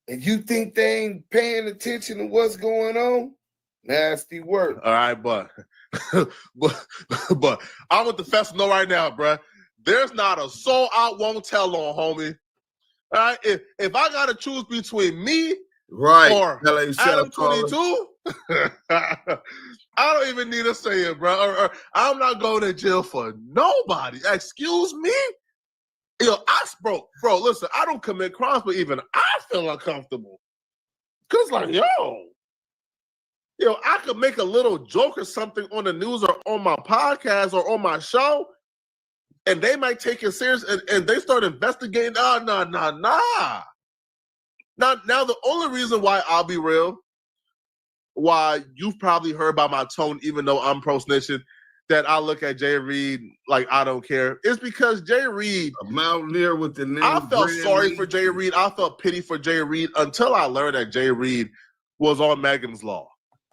And you think they ain't paying attention to what's going on? Nasty work. All right, but I'm with the festival right now, bro. There's not a soul I won't tell on, homie. All right, if I gotta choose between me, or Adam 22, I don't even need to say it, bro. Or I'm not going to jail for nobody. Excuse me. Yo, bro, listen, I don't commit crimes, but even I feel uncomfortable. Cause like, yo, I could make a little joke or something on the news or on my podcast or on my show, and they might take it serious and they start investigating. Nah. Now, the only reason why I'll be real, why you've probably heard by my tone, even though I'm pro-snitching, that I look at Jay Reed like I don't care, is because Jay Reed, a mountaineer with the name. I felt sorry for Jay Reed. I felt pity for Jay Reed until I learned that Jay Reed was on Megan's Law.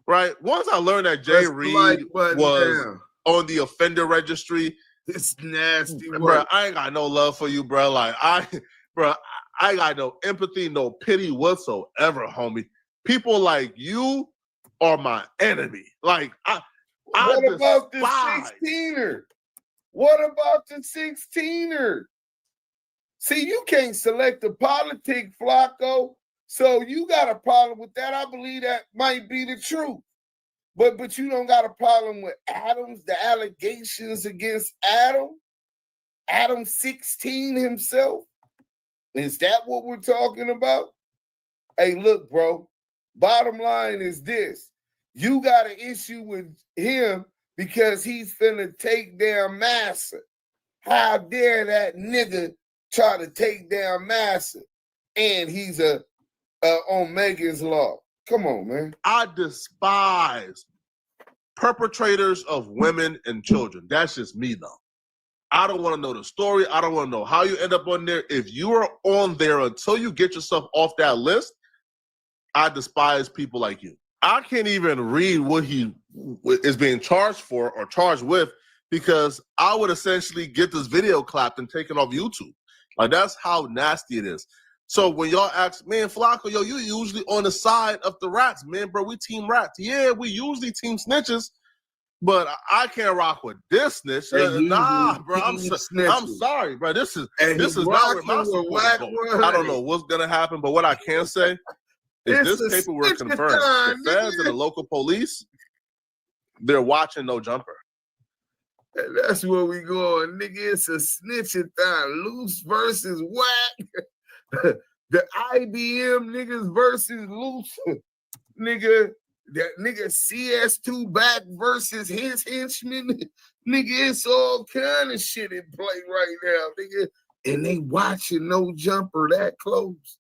Right? Once I learned that Jay Reed was on the offender registry, it's nasty work. Bro, I ain't got no love for you, bro. Like I got no empathy, no pity whatsoever, homie. People like you are my enemy. Like what about the 16er? What about the 16er? See, you can't select the politic, Flacco. So you got a problem with that. I believe that might be the truth. But you don't got a problem with Adams, the allegations against Adam 16 himself. Is that what we're talking about? Hey, look, bro. Bottom line is this. You got an issue with him because he's finna take down Massa. How dare that nigga try to take down Massa? And he's on Megan's Law. Come on, man. I despise perpetrators of women and children. That's just me, though. I don't want to know the story. I don't want to know how you end up on there. If you are on there until you get yourself off that list, I despise people like you. I can't even read what he is being charged for or charged with because I would essentially get this video clapped and taken off YouTube. Like, that's how nasty it is. So when y'all ask, man, Flacco, yo, you usually on the side of the rats, man, bro. We team rats. Yeah, we usually team snitches, but I can't rock with this snitch. Nah, bro, I'm sorry, bro. This is not where my support goes. I don't know what's gonna happen, but what I can say is this paperwork confirms the feds and the local police, they're watching No Jumper. And that's where we going, nigga. It's a snitching thing. Luce versus Wack. The IBM niggas versus Luce. Nigga, that nigga CS2 back versus his henchmen. Nigga, it's all kind of shit in play right now, nigga. And they watching No Jumper that close.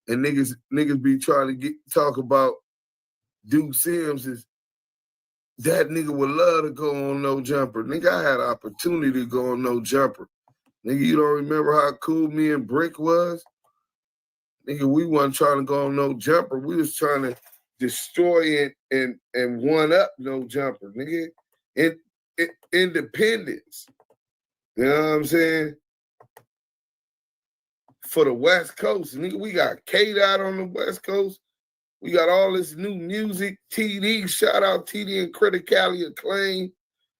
And niggas be trying to talk about Duse M is that nigga would love to go on No Jumper. Nigga, I had an opportunity to go on No Jumper. Nigga, you don't remember how cool me and Brick was? Nigga, we wasn't trying to go on No Jumper. We was trying to destroy it and one up No Jumper, nigga. Independence. You know what I'm saying? For the West Coast, nigga, we got K-Dot on the West Coast. We got all this new music. TD, shout out TD and Critically Acclaimed.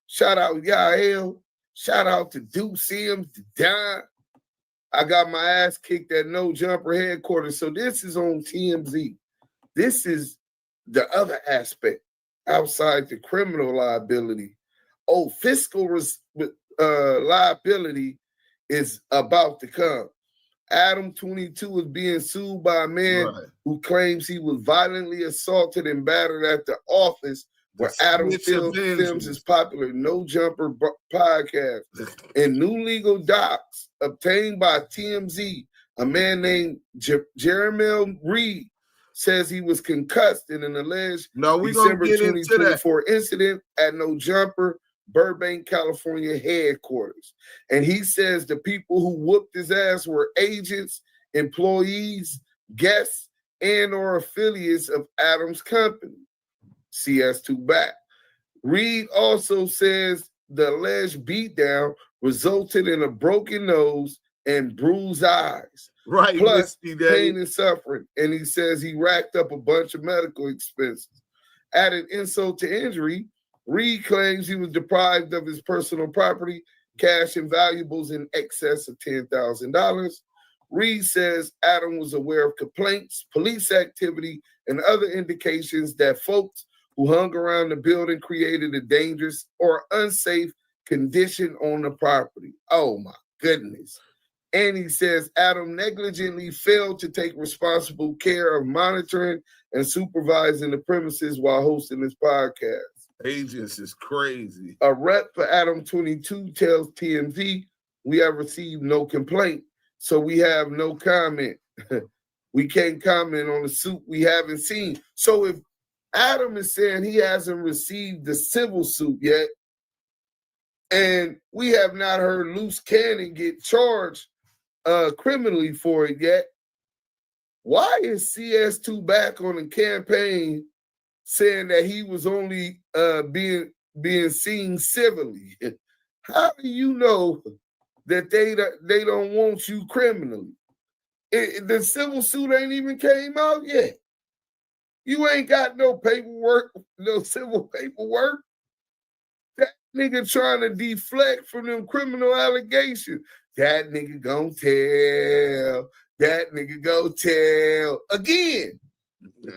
Shout out Yael. Shout out to Duse M, to Don. I got my ass kicked at No Jumper headquarters. So this is on TMZ. This is the other aspect outside the criminal liability. Oh, fiscal liability is about to come. Adam 22 is being sued by a man who claims he was violently assaulted and battered at the office where Adam films his popular No Jumper podcast. In new legal docs obtained by TMZ, a man named Jeremy Reed says he was concussed in an alleged December 2024 incident at No Jumper, Burbank, California headquarters. And he says the people who whooped his ass were agents, employees, guests, and or affiliates of Adam's company, CS2 Back. Reed also says the alleged beatdown resulted in a broken nose and bruised eyes. Right. Plus pain and suffering. And he says he racked up a bunch of medical expenses. Added insult to injury, Reed claims he was deprived of his personal property, cash and valuables in excess of $10,000. Reed says Adam was aware of complaints, police activity, and other indications that folks who hung around the building created a dangerous or unsafe condition on the property. Oh my goodness. And he says Adam negligently failed to take responsible care of monitoring and supervising the premises while hosting this podcast. Agents is crazy. A rep for Adam 22 tells TMZ, we have received no complaint, so we have no comment. We can't comment on the suit we haven't seen. So if Adam is saying he hasn't received the civil suit yet, and we have not heard Luce Cannon get charged criminally for it yet, why is CS2 Back on the campaign saying that he was only being seen civilly? How do you know that they don't want you criminally? The civil suit ain't even came out yet. You ain't got no paperwork, no civil paperwork. That nigga trying to deflect from them criminal allegations. That nigga gon' tell. That nigga go tell. Again.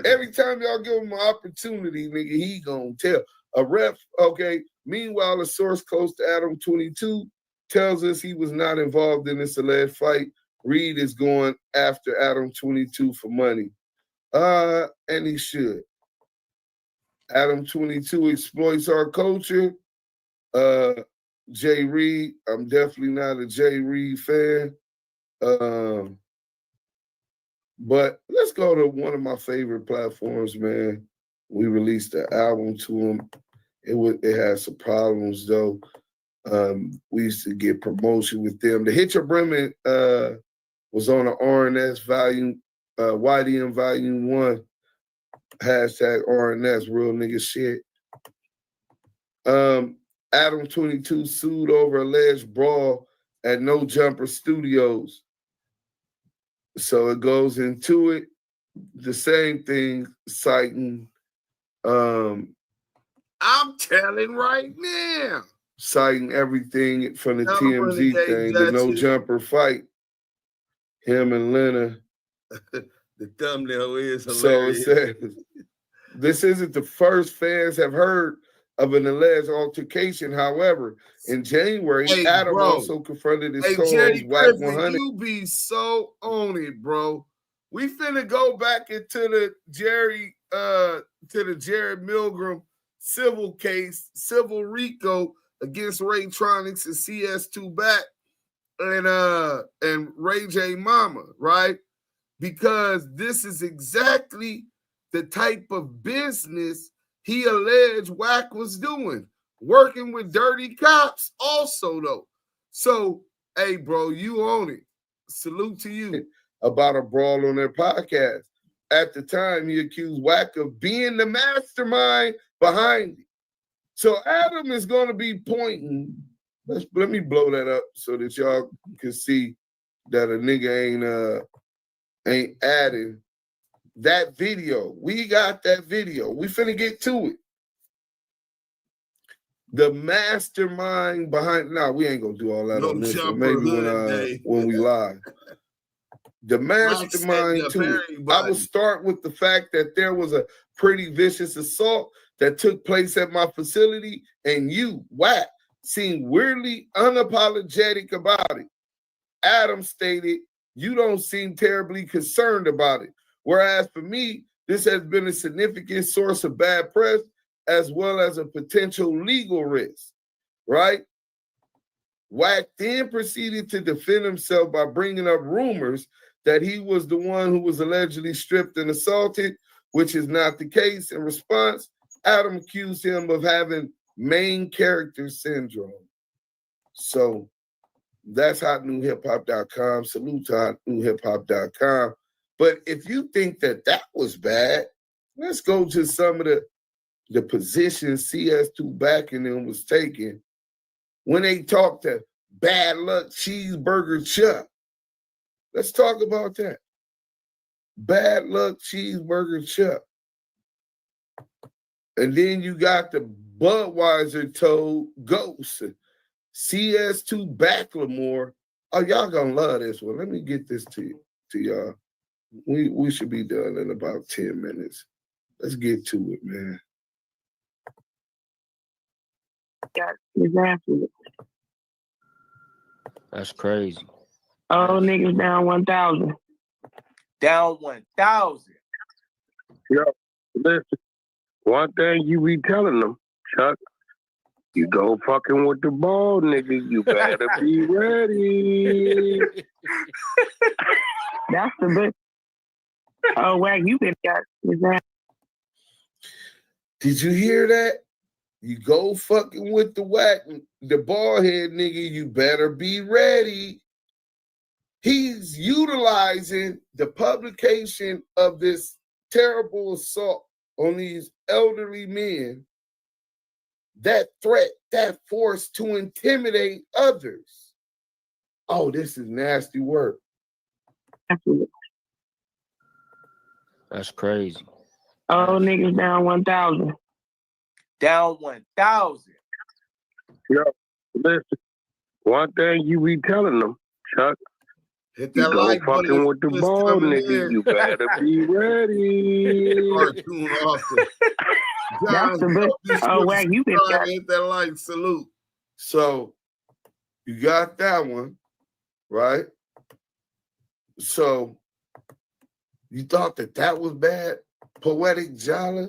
Every time y'all give him an opportunity, nigga, he gonna tell. A rep, okay. Meanwhile, a source close to Adam 22 tells us he was not involved in this alleged fight. Reed is going after Adam 22 for money. And he should. Adam 22 exploits our culture. Jay Reed, I'm definitely not a Jay Reed fan. But let's go to one of my favorite platforms, man. We released the album to him. It had some problems though. We used to get promotion with them. The Hit Your Bremen was on the RNS volume, YDM volume 1. Hashtag RNS, real nigga shit. Adam 22 sued over alleged brawl at No Jumper Studios. So it goes into it. The same thing, citing I'm telling right now. Citing everything from the TMZ thing, the No Jumper fight. Him and Lena. The thumbnail is hilarious. So it says, this isn't the first fans have heard of an alleged altercation. However, in January, Adam also confronted his co-host Wack100. You be so on it, bro. We finna go back into the Jerry Milgram civil case, civil RICO against Raytronics and CS2 Back and Ray J Mama, right? Because this is exactly the type of business he alleged Wack was doing, working with dirty cops also, though. So, hey, bro, you own it. Salute to you. About a brawl on their podcast. At the time, he accused Wack of being the mastermind behind it. So Adam is going to be pointing. Let me blow that up so that y'all can see that a nigga ain't adding that video. We got that video. We finna get to it. The mastermind behind. Nah, we ain't gonna do all that on this one. Maybe when we live. The mastermind to it. I will start with the fact that there was a pretty vicious assault that took place at my facility, and you, Wack, seemed weirdly unapologetic about it. Adam stated, "You don't seem terribly concerned about it. Whereas for me, this has been a significant source of bad press as well as a potential legal risk," right? Wack then proceeded to defend himself by bringing up rumors that he was the one who was allegedly stripped and assaulted, which is not the case. In response, Adam accused him of having main character syndrome. So that's hotnewhiphop.com. Salute to hotnewhiphop.com. But if you think that that was bad, let's go to some of the positions CS2 back in them was taking when they talked to Bad Luck Cheeseburger Chuck. Let's talk about that. Bad Luck Cheeseburger Chuck. And then you got the Budweiser Toad Ghost. CS2 Backlemore. Oh, y'all gonna love this one. Let me get this to y'all. We should be done in about 10 minutes. Let's get to it, man. That's crazy. Oh, niggas down 1,000. Down 1,000. Yo, listen. One thing you be telling them, Chuck, you go fucking with the ball, nigga. You better be ready. That's the best. Oh, Wack, you been got his ass. Did you hear that? You go fucking with the Wack, the bald head nigga, you better be ready. He's utilizing the publication of this terrible assault on these elderly men, that threat, that force to intimidate others. Oh, this is nasty work. That's crazy. Oh, niggas down 1,000. Down 1,000. Yo, listen. One thing you be telling them, Chuck, hit you that go like fucking button. with the ball, nigga. In. You better be ready. Cartoon author. That's the best. Oh, Wack, you been got. Hit that like, salute. So you got that one, right? So you thought that was bad? Poetic Jolly?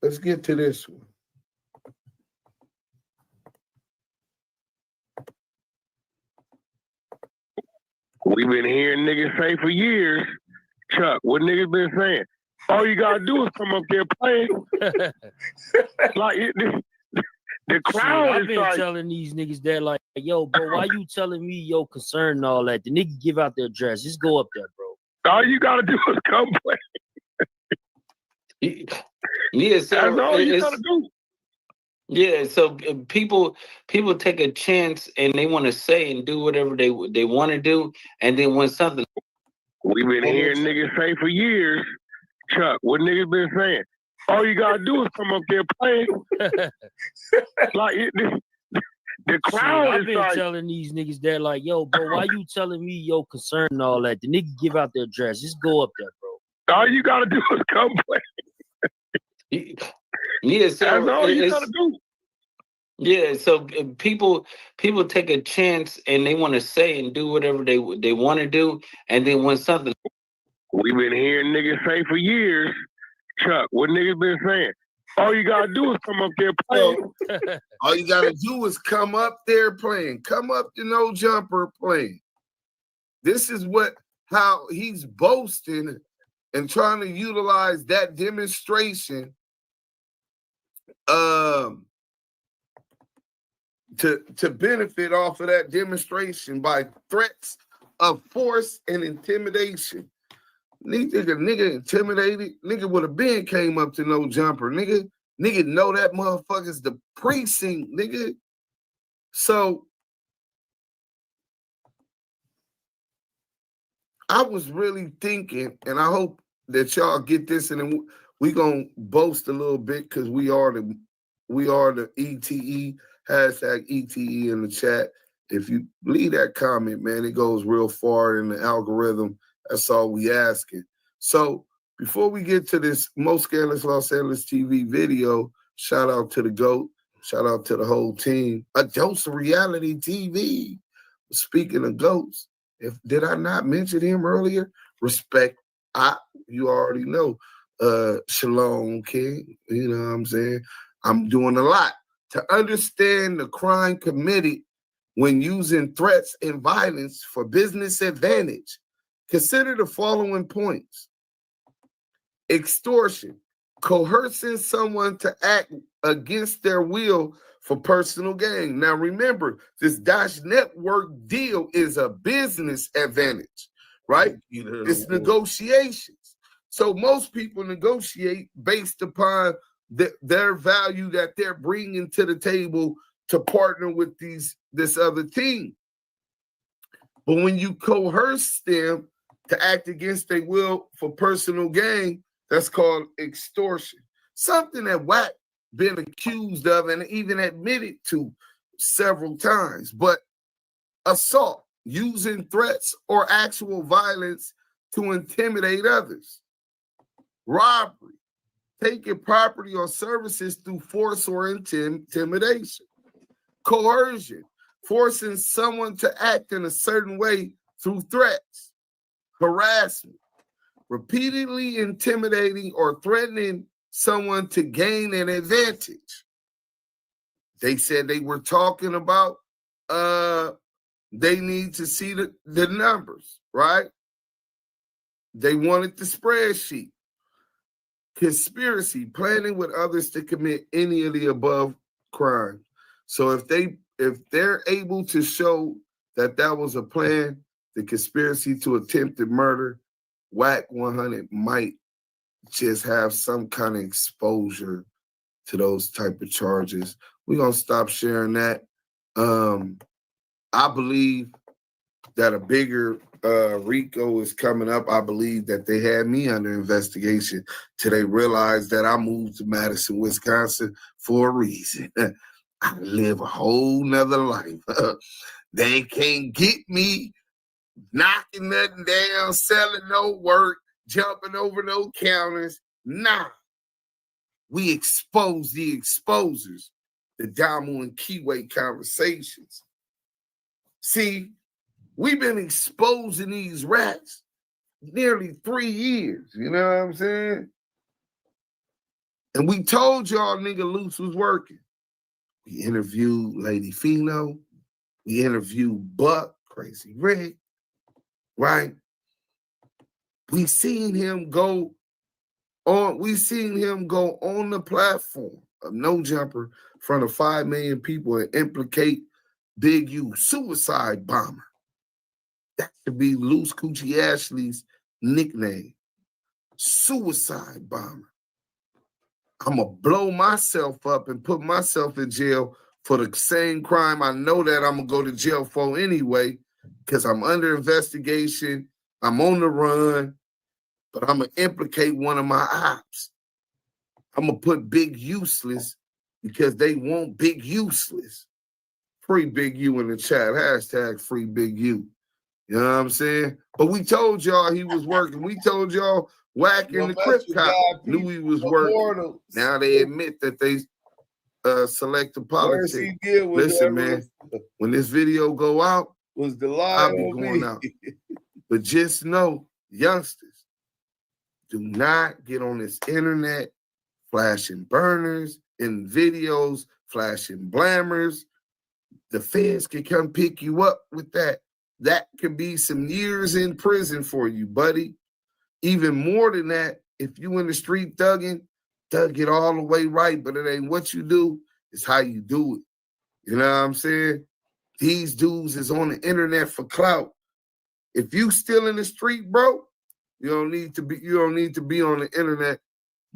Let's get to this one. We've been hearing niggas say for years, Chuck, what niggas been saying? All you gotta do is come up there playing. Like the crowd I've is been like, telling these niggas that, like, yo, bro, why you telling me your concern and all that? The nigga give out their address. Just go up there, bro. all you gotta do is come play. Yeah, so that's all you gotta do. Yeah, so people take a chance and they want to say and do whatever they want to do, and then when something we've been hearing niggas say for years, Chuck, what niggas been saying? All you gotta do is come up there playing. Like the crowd I've is been like, telling these niggas that, like, yo, bro, why you telling me your concern and all that? The nigga give out their address. Just go up there, bro. all you gotta do is come play. Yeah, so that's all you gotta do. Yeah, so people take a chance and they want to say and do whatever they want to do, and then when something we've been hearing niggas say for years, Chuck, what niggas been saying? All you gotta do is come up there playing. All you gotta do is come up there playing. Come up to No Jumper playing. This is how he's boasting and trying to utilize that demonstration to benefit off of that demonstration by threats of force and intimidation. Nigga intimidated. Nigga would have been came up to No Jumper. Nigga know that motherfucker's the precinct, nigga. So I was really thinking, and I hope that y'all get this, and then we gonna boast a little bit because we are the ETE, hashtag ETE in the chat. If you leave that comment, man, it goes real far in the algorithm. That's all we asking. So before we get to this Most Scandalous Los Angeles TV video, shout out to the GOAT, shout out to the whole team. A dose of reality TV. Speaking of GOATs, did I not mention him earlier? Respect, you already know. Shalom King, you know what I'm saying? I'm doing a lot to understand the crime committed when using threats and violence for business advantage. Consider the following points. Extortion, coercing someone to act against their will for personal gain. Now remember, this Dash Network deal is a business advantage, right? It's negotiations. So most people negotiate based upon their value that they're bringing to the table to partner with this other team. But when you coerce them to act against their will for personal gain, that's called extortion. Something that Wack been accused of and even admitted to several times. But assault, using threats or actual violence to intimidate others. Robbery, taking property or services through force or intimidation. Coercion, forcing someone to act in a certain way through threats. Harassment, repeatedly intimidating or threatening someone to gain an advantage. They said they were talking about they need to see the numbers, right? They wanted the spreadsheet. Conspiracy, planning with others to commit any of the above crimes. So if they're able to show that was a plan, the conspiracy to attempted murder, Wack100 might just have some kind of exposure to those type of charges. We're gonna stop sharing that. I believe that a bigger RICO is coming up. I believe that they had me under investigation till they realized that I moved to Madison, Wisconsin for a reason. I live a whole nother life. They can't get me knocking nothing down, selling no work, jumping over no counters. Nah. We expose the exposers, the Damu and Kiwe Conversations. See, we've been exposing these rats nearly 3 years. You know what I'm saying? And we told y'all nigga Luce was working. We interviewed Lady Fino. We interviewed Buck, Crazy Rick, right? We seen him go on the platform of No Jumper in front of 5 million people and implicate Big U, suicide bomber. That should be Luce Coochie Ashley's nickname. Suicide bomber. I'm going to blow myself up and put myself in jail for the same crime I know that I'm going to go to jail for anyway, because I'm under investigation. I'm on the run, but I'm going to implicate one of my ops. I'm going to put Big Useless because they want Big Useless. Free Big U in the chat. Hashtag free Big U. You know what I'm saying? But we told y'all he was working. We told y'all Wack and the Crip Cop knew he was working. Now they admit that they selected politics. Listen, man, when this video go out, I'll be going out. But just know, youngsters, do not get on this internet flashing burners in videos, flashing blammers. The feds can come pick you up with that. That could be some years in prison for you, buddy. Even more than that, if you in the street thugging, thug it all the way right, but it ain't what you do, it's how you do it. You know what I'm saying? These dudes is on the internet for clout. If you still in the street, bro, you don't need to be on the internet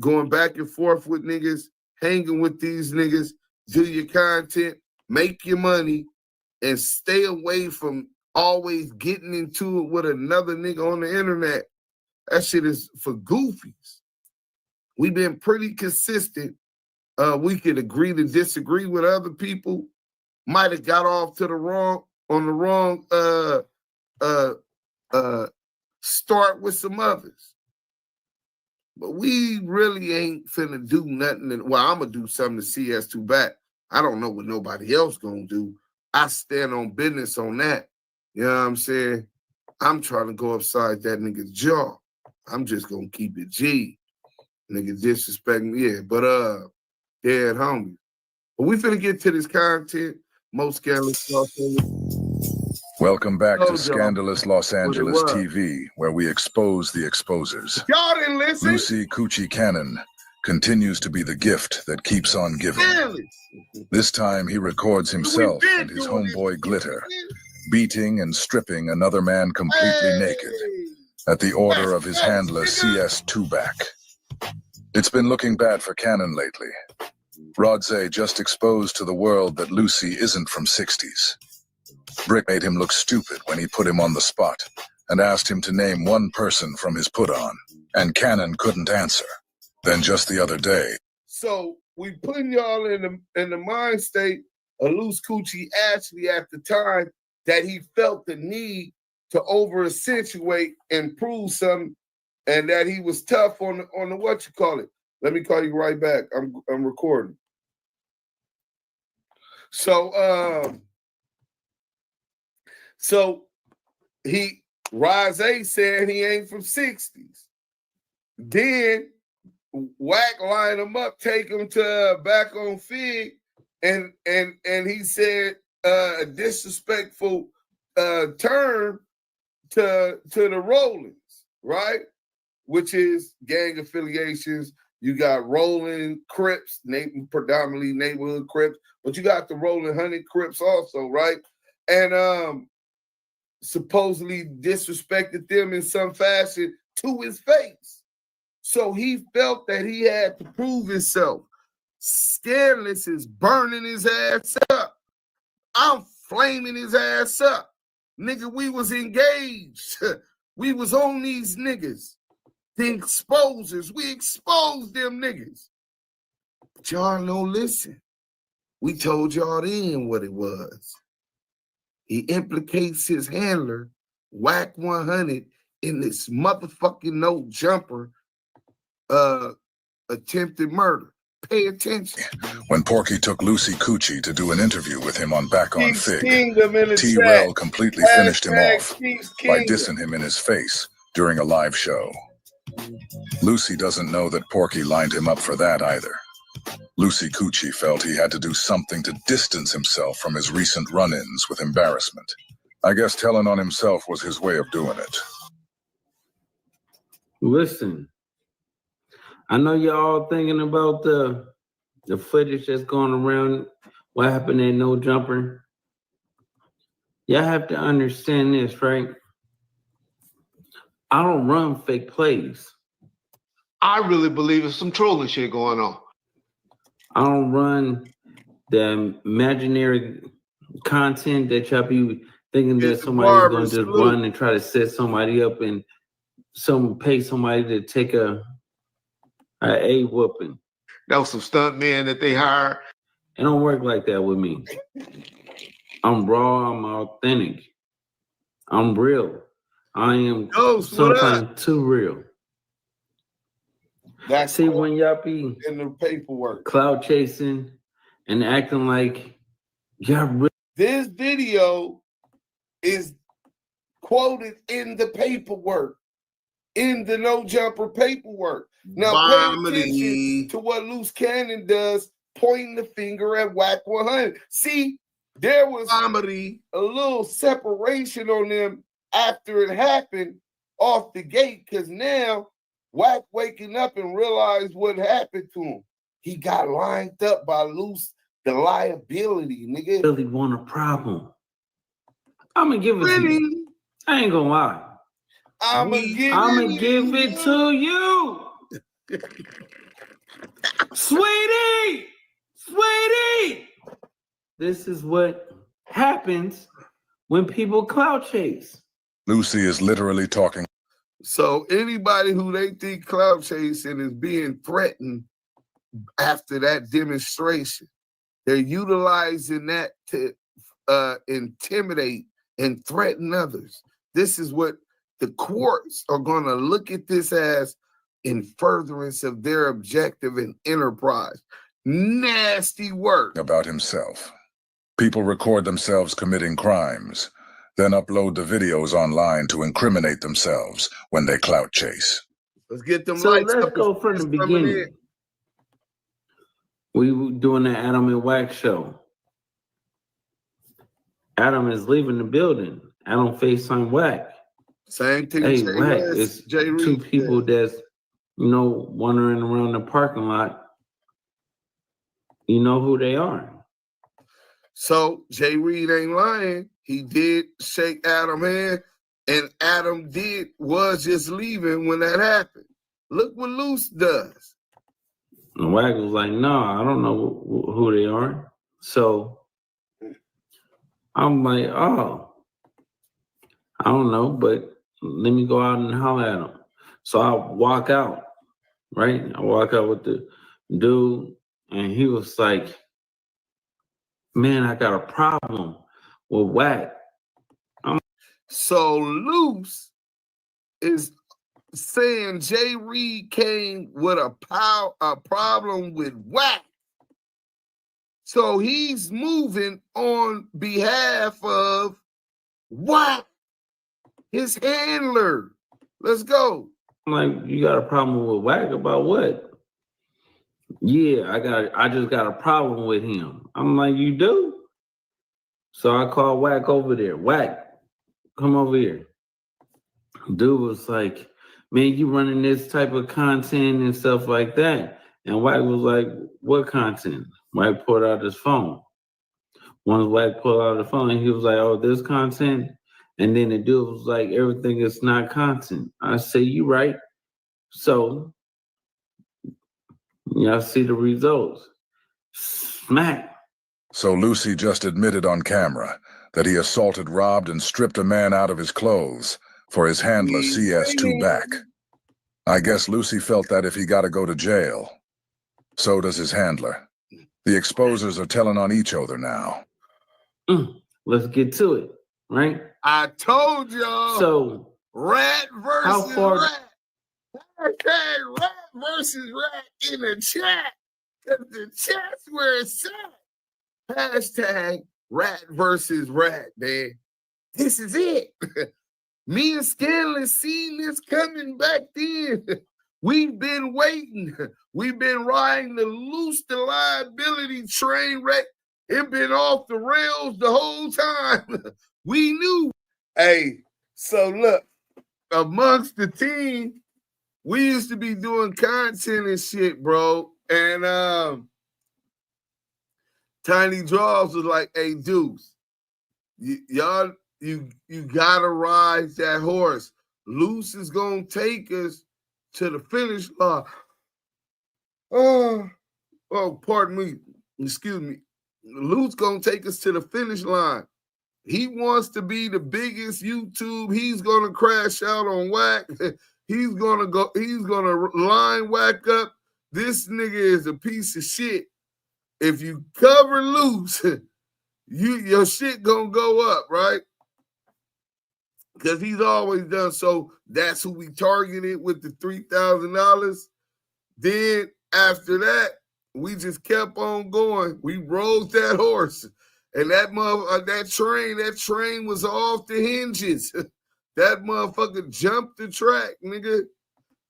going back and forth with niggas, hanging with these niggas, do your content, make your money, and stay away from always getting into it with another nigga on the internet. That shit is for goofies. We've been pretty consistent. We could agree to disagree with other people. Might have got off to the wrong start with some others. But we really ain't finna do nothing. Well, I'm gonna do something to CS2 back. I don't know what nobody else gonna do. I stand on business on that. You know what I'm saying? I'm trying to go upside that nigga's jaw. I'm just gonna keep it G. Nigga disrespect me, yeah. But dead homies. But we finna get to this content. Most scandalous Los Angeles. Welcome back to Scandalous Los Angeles TV, where we expose the exposers. Y'all didn't listen. Luce Kiwe Cannon continues to be the gift that keeps on giving. This time he records himself and his homeboy Glitter beating and stripping another man completely naked at the order of his handler CS2 back. It's been looking bad for Cannon lately. Rodze just exposed to the world that Luce isn't from 60s. Brick made him look stupid when he put him on the spot and asked him to name one person from his put-on, and Cannon couldn't answer. Then just the other day. So we putting y'all in the mind state of Luce Kiwe actually at the time that he felt the need to over-accentuate and prove something, and that he was tough on the what you call it. Let me call you right back. I'm recording. So Rodze said he ain't from 60s. Then Wack lined him up, take him to back on Fig, and he said a disrespectful term to the Rollins, right? Which is gang affiliations. You got Rolling Crips, predominantly neighborhood Crips, but you got the Rolling 100 Crips also, right? And supposedly disrespected them in some fashion to his face. So he felt that he had to prove himself. Scandalous is burning his ass up. I'm flaming his ass up. Nigga, we was engaged. We was on these niggas. The exposers, we exposed them niggas. But y'all don't listen. We told y'all then what it was. He implicates his handler, Wack100, in this motherfucking no jumper attempted murder. Pay attention. When Porky took Luce Kiwe to do an interview with him on Back on Fig, T-Rel completely finished him off by dissing him in his face during a live show. Luce doesn't know that Porky lined him up for that either. Luce Kiwe felt he had to do something to distance himself from his recent run-ins with embarrassment. I guess telling on himself was his way of doing it. Listen, I know y'all thinking about the footage that's going around, what happened at No Jumper. Y'all have to understand this, right? I don't run fake plays. I really believe there's some trolling shit going on. I don't run the imaginary content that y'all be thinking that somebody's going to just run and try to set somebody up and pay somebody to take a whooping. That was some stunt men that they hired. It don't work like that with me. I'm raw, I'm authentic. I'm real. I am sometimes too real. That's see when y'all be in the paperwork, cloud chasing and acting like y'all. This video is quoted in the paperwork, in the No Jumper paperwork. Now pay attention to what Luce Cannon does, pointing the finger at Wack100. See, there was a little separation on them after it happened off the gate, because now Wack waking up and realized what happened to him. He got lined up by Luce, the liability, nigga. Really want a problem. I'm gonna give it to you. I ain't gonna lie. I'm gonna give it to you. Sweetie! This is what happens when people clout chase. Luce is literally talking. So anybody who they think clout chasing is being threatened after that demonstration, they're utilizing that to intimidate and threaten others. This is what the courts are going to look at this as. in furtherance of their objective and enterprise. Nasty work. About himself. People record themselves committing crimes, then upload the videos online to incriminate themselves when they clout chase. Let's get them So lights let's up. go from the beginning. We were doing the Adam and Wack show. Adam is leaving the building. Adam FaceTime Wack. Same thing. Hey, Wack, it's two people that's, you know, wandering around the parking lot. You know who they are. So Jay Reed ain't lying. He did shake Adam's hand, and Adam was just leaving when that happened. Look what Luce does. And Wack was like, no, I don't know who they are. So I'm like, oh, I don't know, but let me go out and holler at him. So I walk out, right? I walk out with the dude, and he was like, man, I got a problem with Wack. So Luce is saying Jay Reed came with a problem with Wack. So he's moving on behalf of Wack, his handler. Let's go. I'm like, you got a problem with Wack about what? Yeah, I just got a problem with him. I'm like, you do? So I call Wack over there. Wack, come over here. Dude was like, man, you running this type of content and stuff like that. And Wack was like, what content? Wack pulled out his phone. Once Wack pulled out the phone, he was like, oh, this content? And then the dude was like, everything is not content. I say, you right. So, y'all see the results. Smack. So Lucy just admitted on camera that he assaulted, robbed, and stripped a man out of his clothes for his handler CS2 back. I guess Lucy felt that if he got to go to jail, so does his handler. The exposers are telling on each other now. Let's get to it, right? I told y'all. So, rat versus far... rat. Hashtag rat versus rat in the chat. Because the chat's where it's at. Hashtag rat versus rat, man. This is it. Me and Scanlon seen this coming back then. We've been waiting. We've been riding the Luce the liability train wreck. It been off the rails the whole time. We knew. Hey, so look, amongst the team, we used to be doing content and shit, bro. And Tiny Draws was like, hey, Deuce, y'all, you gotta ride that horse. Luce is gonna take us to the finish line. Oh, pardon me. Excuse me. Luce gonna take us to the finish line. He wants to be the biggest YouTube. He's gonna crash out on Wack. He's gonna line Wack up. This nigga is a piece of shit. If you cover Luce, your shit gonna go up, right? Because he's always done so. That's who we targeted with the $3,000. Then after that, we just kept on going. We rode that horse. And that train was off the hinges. That motherfucker jumped the track, nigga.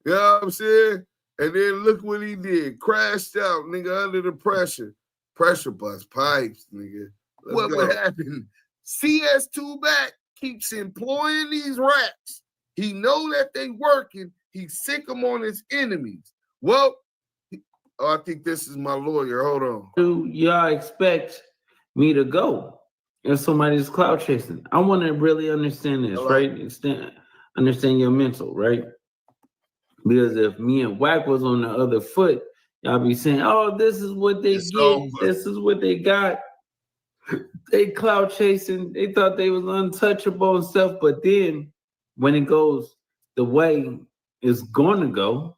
You know what I'm saying? And then look what he did. Crashed out, nigga, under the pressure. Pressure bust pipes, nigga. What would happen? CS2 back keeps employing these rats. He know that they working. He sick them on his enemies. Well, I think this is my lawyer. Hold on. Do y'all expect me to go if somebody's clout chasing? I want to really understand this, right? Understand your mental, right? Because if me and Wack was on the other foot, y'all be saying, oh, this is what they get. This is what they got. They clout chasing. They thought they was untouchable and stuff. But then when it goes the way it's going to go,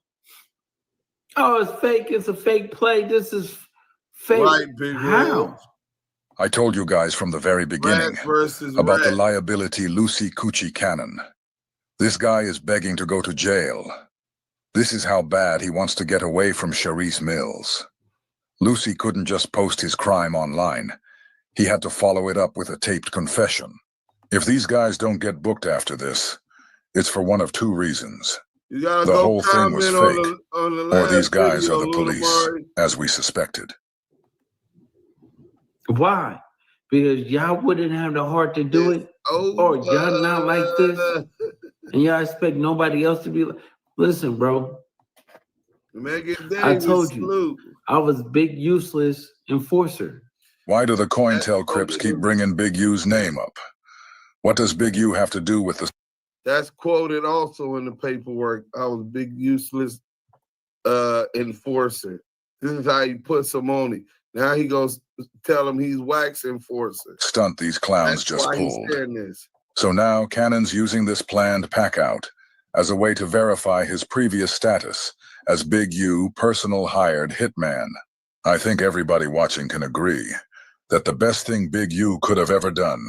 oh, it's fake. It's a fake play. This is fake. Right, big How? I told you guys from the very beginning about the liability Luce Cannon. This guy is begging to go to jail. This is how bad he wants to get away from Sharice Mills. Lucy couldn't just post his crime online. He had to follow it up with a taped confession. If these guys don't get booked after this, it's for one of two reasons. The whole thing was fake, or these guys are the police, as we suspected. Why? Because y'all wouldn't have the heart to do it, or y'all not like this, and y'all expect nobody else to be like. Listen, bro. I told you, I was Big Useless enforcer. Why do the COINTEL Crips keep bringing Big U's name up? What does Big U have to do with the... That's quoted also in the paperwork. I was Big Useless enforcer. This is how he puts him on it. Now he goes tell him he's Wack's enforcer. Stunt these clowns just pulled. So now Cannon's using this planned pack out as a way to verify his previous status as Big U, personal hired hitman. I think everybody watching can agree that the best thing Big U could have ever done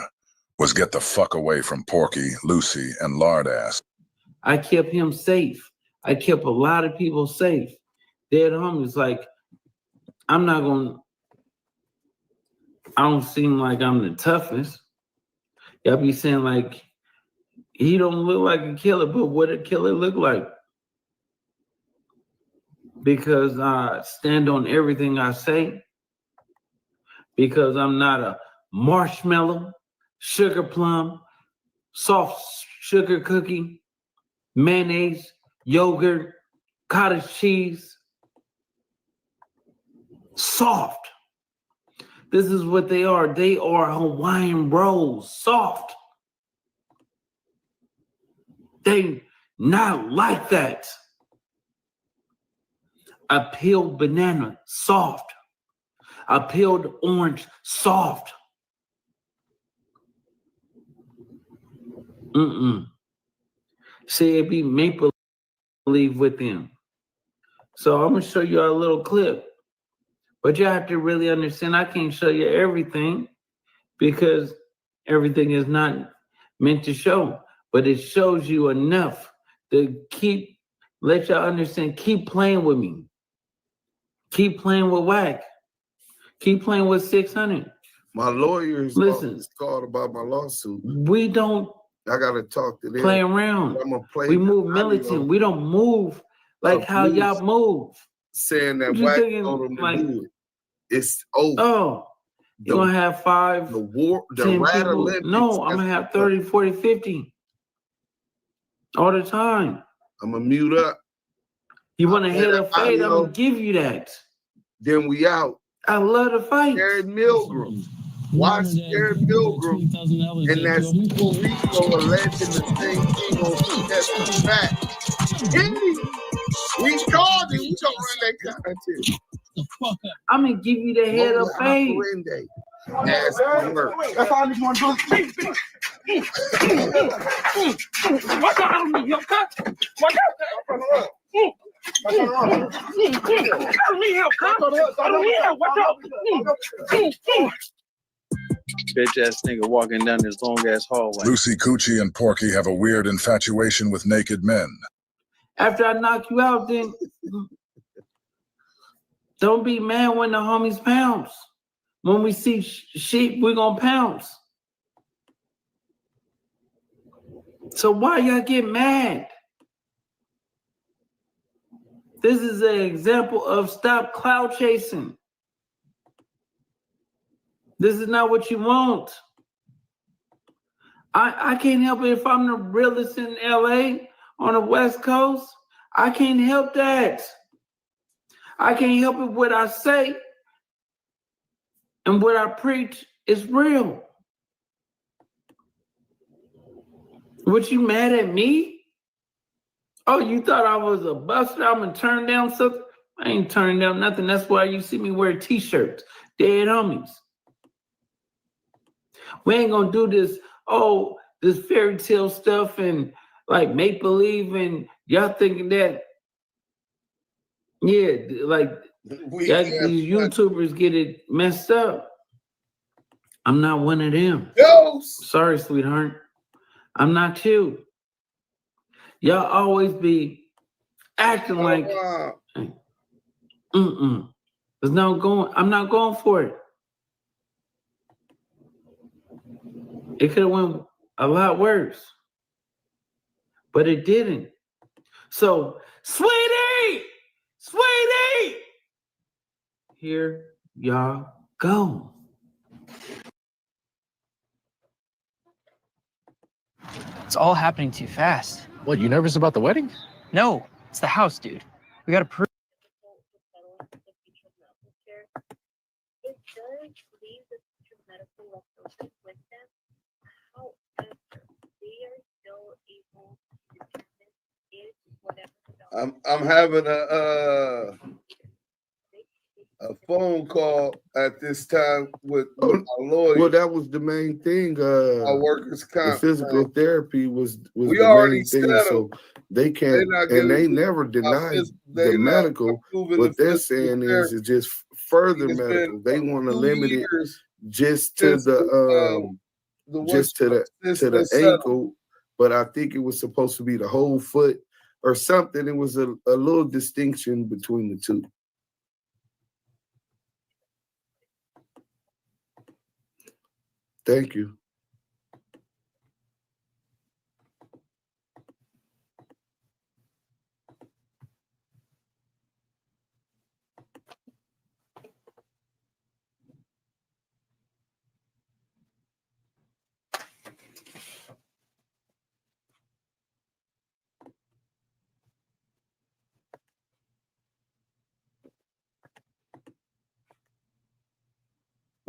was get the fuck away from Porky, Lucy, and Lardass. I kept him safe. I kept a lot of people safe. Dead homies, like, I don't seem like I'm the toughest. Y'all be saying like, he don't look like a killer, but what a killer look like? Because I stand on everything I say. Because I'm not a marshmallow, sugar plum, soft sugar cookie, mayonnaise, yogurt, cottage cheese. Soft. This is what they are. They are Hawaiian rolls, soft. They not like that. A peeled banana, soft. A peeled orange, soft. See, it be maple leaf with them. So I'm gonna show you a little clip. But you have to really understand, I can't show you everything because everything is not meant to show. But it shows you enough to let y'all understand, keep playing with me. Keep playing with Wack. Keep playing with 600. My lawyers called about my lawsuit. We don't I gotta talk to them. Play around. We move militant. We don't move like how y'all move. Saying that Wack told them to do it. It's over. Oh, you're gonna have 5, 10 people. No, I'm gonna have 30, 40, 50. All the time. I'm gonna mute up. You wanna hit a fight, I'm gonna give you that. Then we out. I love to fight. Jared Milgram. Watch Jared Milgram and that's Puerto Rico alleging the same thing on that's back. We called it. We don't run that content. I'm gonna give you the head of fame. That's all I just want to do. Watch out on me, yo, cut. Watch out. I don't need help, cut. I don't need help. Watch out. Bitch ass nigga walking down this long ass hallway. Lucy, Coochie, and Porky have a weird infatuation with naked men. After I knock you out, then don't be mad when the homies pounce. When we see sheep, we're gonna pounce. So why y'all get mad? This is an example of stop clout chasing. This is not what you want. I can't help it if I'm the realest in LA on the West Coast. I can't help that. I can't help it what I say and what I preach is real. What, you mad at me? Oh, you thought I was a buster? I'm gonna turn down something? I ain't turning down nothing. That's why you see me wear t-shirts. Dead homies. We ain't gonna do this, this fairy tale stuff and like make believe and y'all thinking that, yeah, like these YouTubers get it messed up. I'm not one of them. Sorry, sweetheart. I'm not you. Y'all always be acting like There's no going. I'm not going for it. It could have went a lot worse, but it didn't. So, sweetie, here y'all go. It's all happening too fast. What, you nervous about the wedding? No, it's the house, dude. We gotta prove. I'm having a phone call at this time with my lawyer. Well, that was the main thing. Our workers' comp. The physical therapy was we the already main thing. settled. So they can't, and they never denied the medical. What they're saying is it's just further medical. They want to limit it just to the ankle, but I think it was supposed to be the whole foot or something. It was a little distinction between the two. Thank you.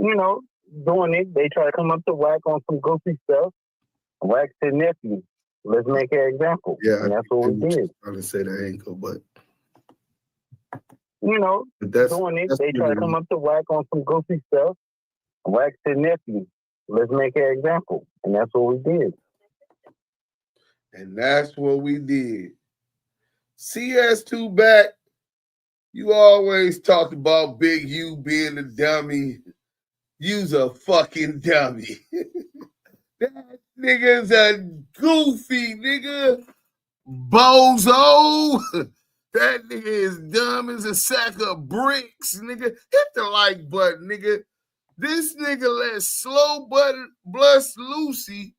You know, doing it, they try to come up to Wack on some goofy stuff. Wack said, nephew, let's make an example. Yeah, and that's what we did. Trying to say the ankle, but you know, doing it, they try to come up to Wack on some goofy stuff. Wack said, nephew, let's make an example. And that's what we did. And that's what we did. CS2 back. You always talk about Big U being a dummy. You's a fucking dummy. That nigga's a goofy nigga. Bozo. That nigga is dumb as a sack of bricks, nigga. Hit the like button, nigga. This nigga let slow blush Lucy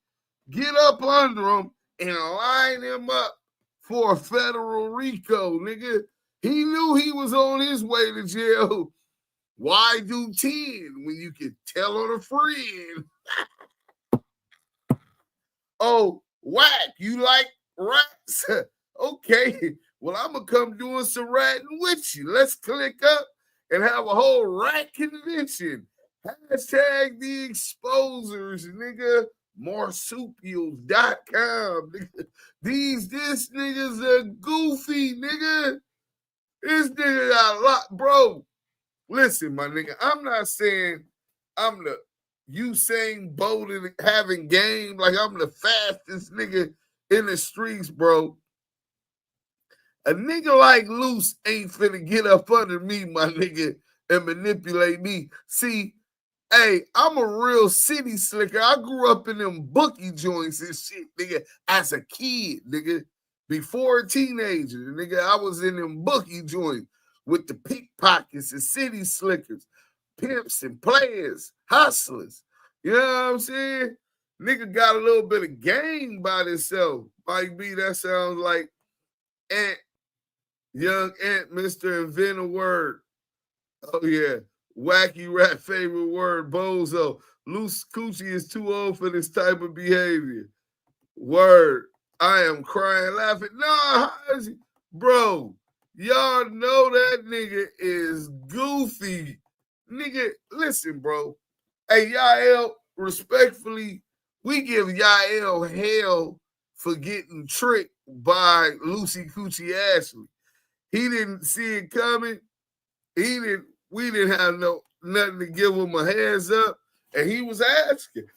get up under him and line him up for a federal RICO, nigga. He knew he was on his way to jail. Why do 10 when you can tell on a friend? Oh, Wack, you like rats? Okay, well, I'm going to come doing some ratting with you. Let's click up and have a whole rat convention. Hashtag the exposers, nigga. Marsupials.com, nigga. This nigga's a goofy, nigga. This nigga got a lot, bro. Listen, my nigga, I'm not saying I'm the Usain Bolt and having game like I'm the fastest nigga in the streets, bro. A nigga like Luce ain't finna get up under me, my nigga, and manipulate me. See, hey, I'm a real city slicker. I grew up in them bookie joints and shit, nigga, as a kid, nigga. Before a teenager, nigga, I was in them bookie joints with the pickpockets and city slickers, pimps and players, hustlers. You know what I'm saying? Nigga got a little bit of game by himself. Mike B, that sounds like Ant, young Ant, Mr. Invent a Word. Oh, yeah. Wacky rat favorite word, bozo. Loose coochie is too old for this type of behavior. Word. I am crying, laughing. Nah, bro. Y'all know that nigga is goofy. Nigga, listen, bro. Hey, Yael, respectfully, we give Yael hell for getting tricked by Lucy Coochie Ashley. He didn't see it coming. We didn't have nothing to give him a heads up. And he was asking.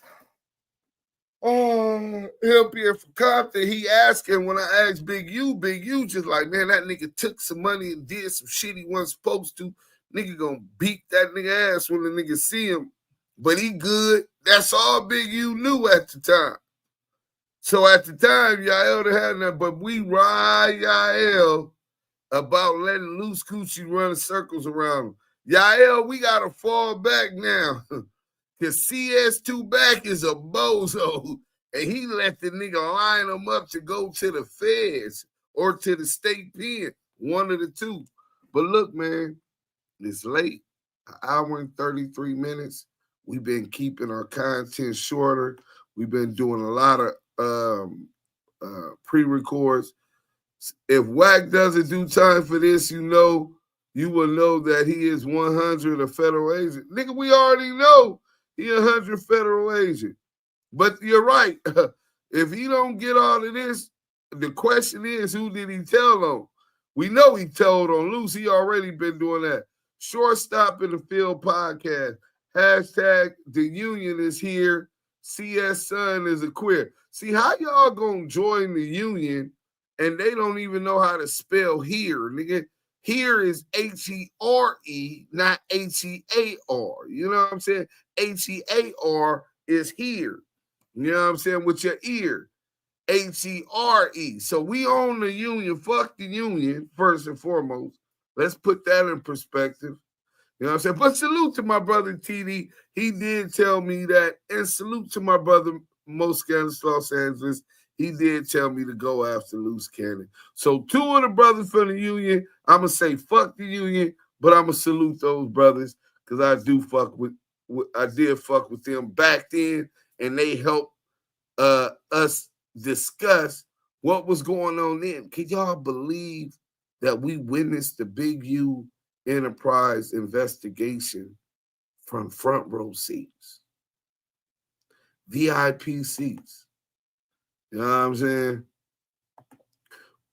Him here for Compton, he asking when I asked Big U just like, man, that nigga took some money and did some shit he wasn't supposed to. Nigga gonna beat that nigga ass when the nigga see him. But he good. That's all Big U knew at the time. So at the time, Yael had nothing, but we ride Yael about letting Luce Coochie run circles around him. Yael, we got to fall back now. Because CS2 back is a bozo. And he let the nigga line him up to go to the feds or to the state pen. One of the two. But look, man, it's late. An hour and 33 minutes. We've been keeping our content shorter. We've been doing a lot of pre-records. If Wack doesn't do time for this, you will know that he is 100 a federal agent. Nigga, we already know he 100 federal agent. But you're right. If he don't get all of this, the question is, who did he tell on? We know he told on Luce. He already been doing that. Shortstop in the Field podcast. Hashtag the union is here. CS Son is a queer. See, how y'all gonna join the union and they don't even know how to spell here, nigga? Here is H-E-R-E, not H-E-A-R. You know what I'm saying? H-E-A-R is here. You know what I'm saying? With your ear. H-E-R-E. So we own the union. Fuck the union, first and foremost. Let's put that in perspective. You know what I'm saying? But salute to my brother TD. He did tell me that. And salute to my brother Mo Scandalous Los Angeles. He did tell me to go after Luce Cannon. So two of the brothers from the union, I'm going to say fuck the union, but I'm going to salute those brothers because I did fuck with them back then, and they helped us discuss what was going on then. Can y'all believe that we witnessed the Big U Enterprise investigation from front row seats, VIP seats? You know what I'm saying?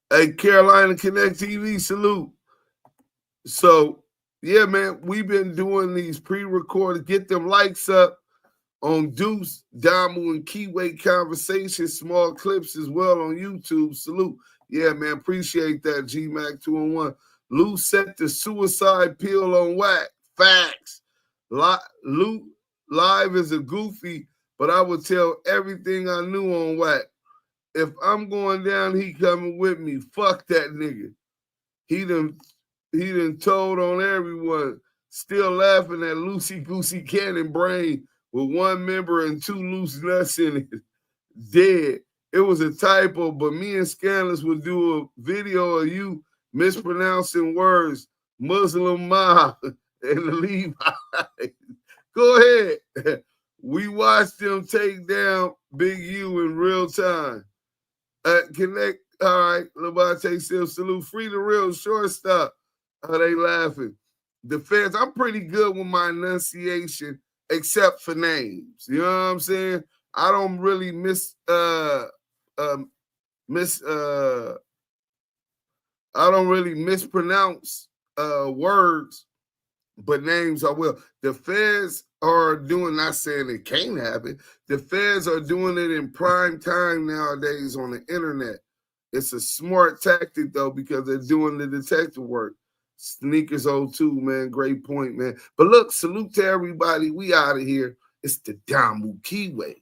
Hey, Carolina Connect TV, salute. So, yeah, man, we've been doing these pre-recorded. Get them likes up on Duse, Damu, and Kiwe Conversations, small clips as well on YouTube. Salute. Yeah, man, appreciate that, G-Mac 201. Luce set the suicide pill on Wack. Facts. Luce live is a goofy, but I would tell everything I knew on Wack. If I'm going down, he coming with me. Fuck that nigga. He done told on everyone. Still laughing at Luce Cannon brain with one member and two loose nuts in it. Dead. It was a typo, but me and Scandalous would do a video of you mispronouncing words, Muslim mob and the Levi. Go ahead. We watched them take down Big U in real time. Connect. All right. Labate still salute. Free the real shortstop. Are they laughing? The fans, I'm pretty good with my enunciation, except for names. You know what I'm saying? I don't really I don't really mispronounce words, but names I will. The feds are doing, not saying it can't happen, the feds are doing it in prime time nowadays on the internet. It's a smart tactic, though, because they're doing the detective work. Sneakers 02, man. Great point, man. But look, salute to everybody. We out of here. It's the Damu Kiwe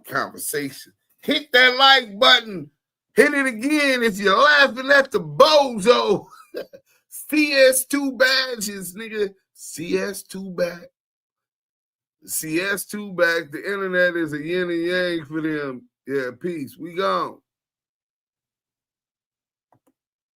Conversation. Hit that like button. Hit it again if you're laughing at the bozo. CS2 badges, nigga. CS2 back. CS2 back. The internet is a yin and yang for them. Yeah, peace. We gone.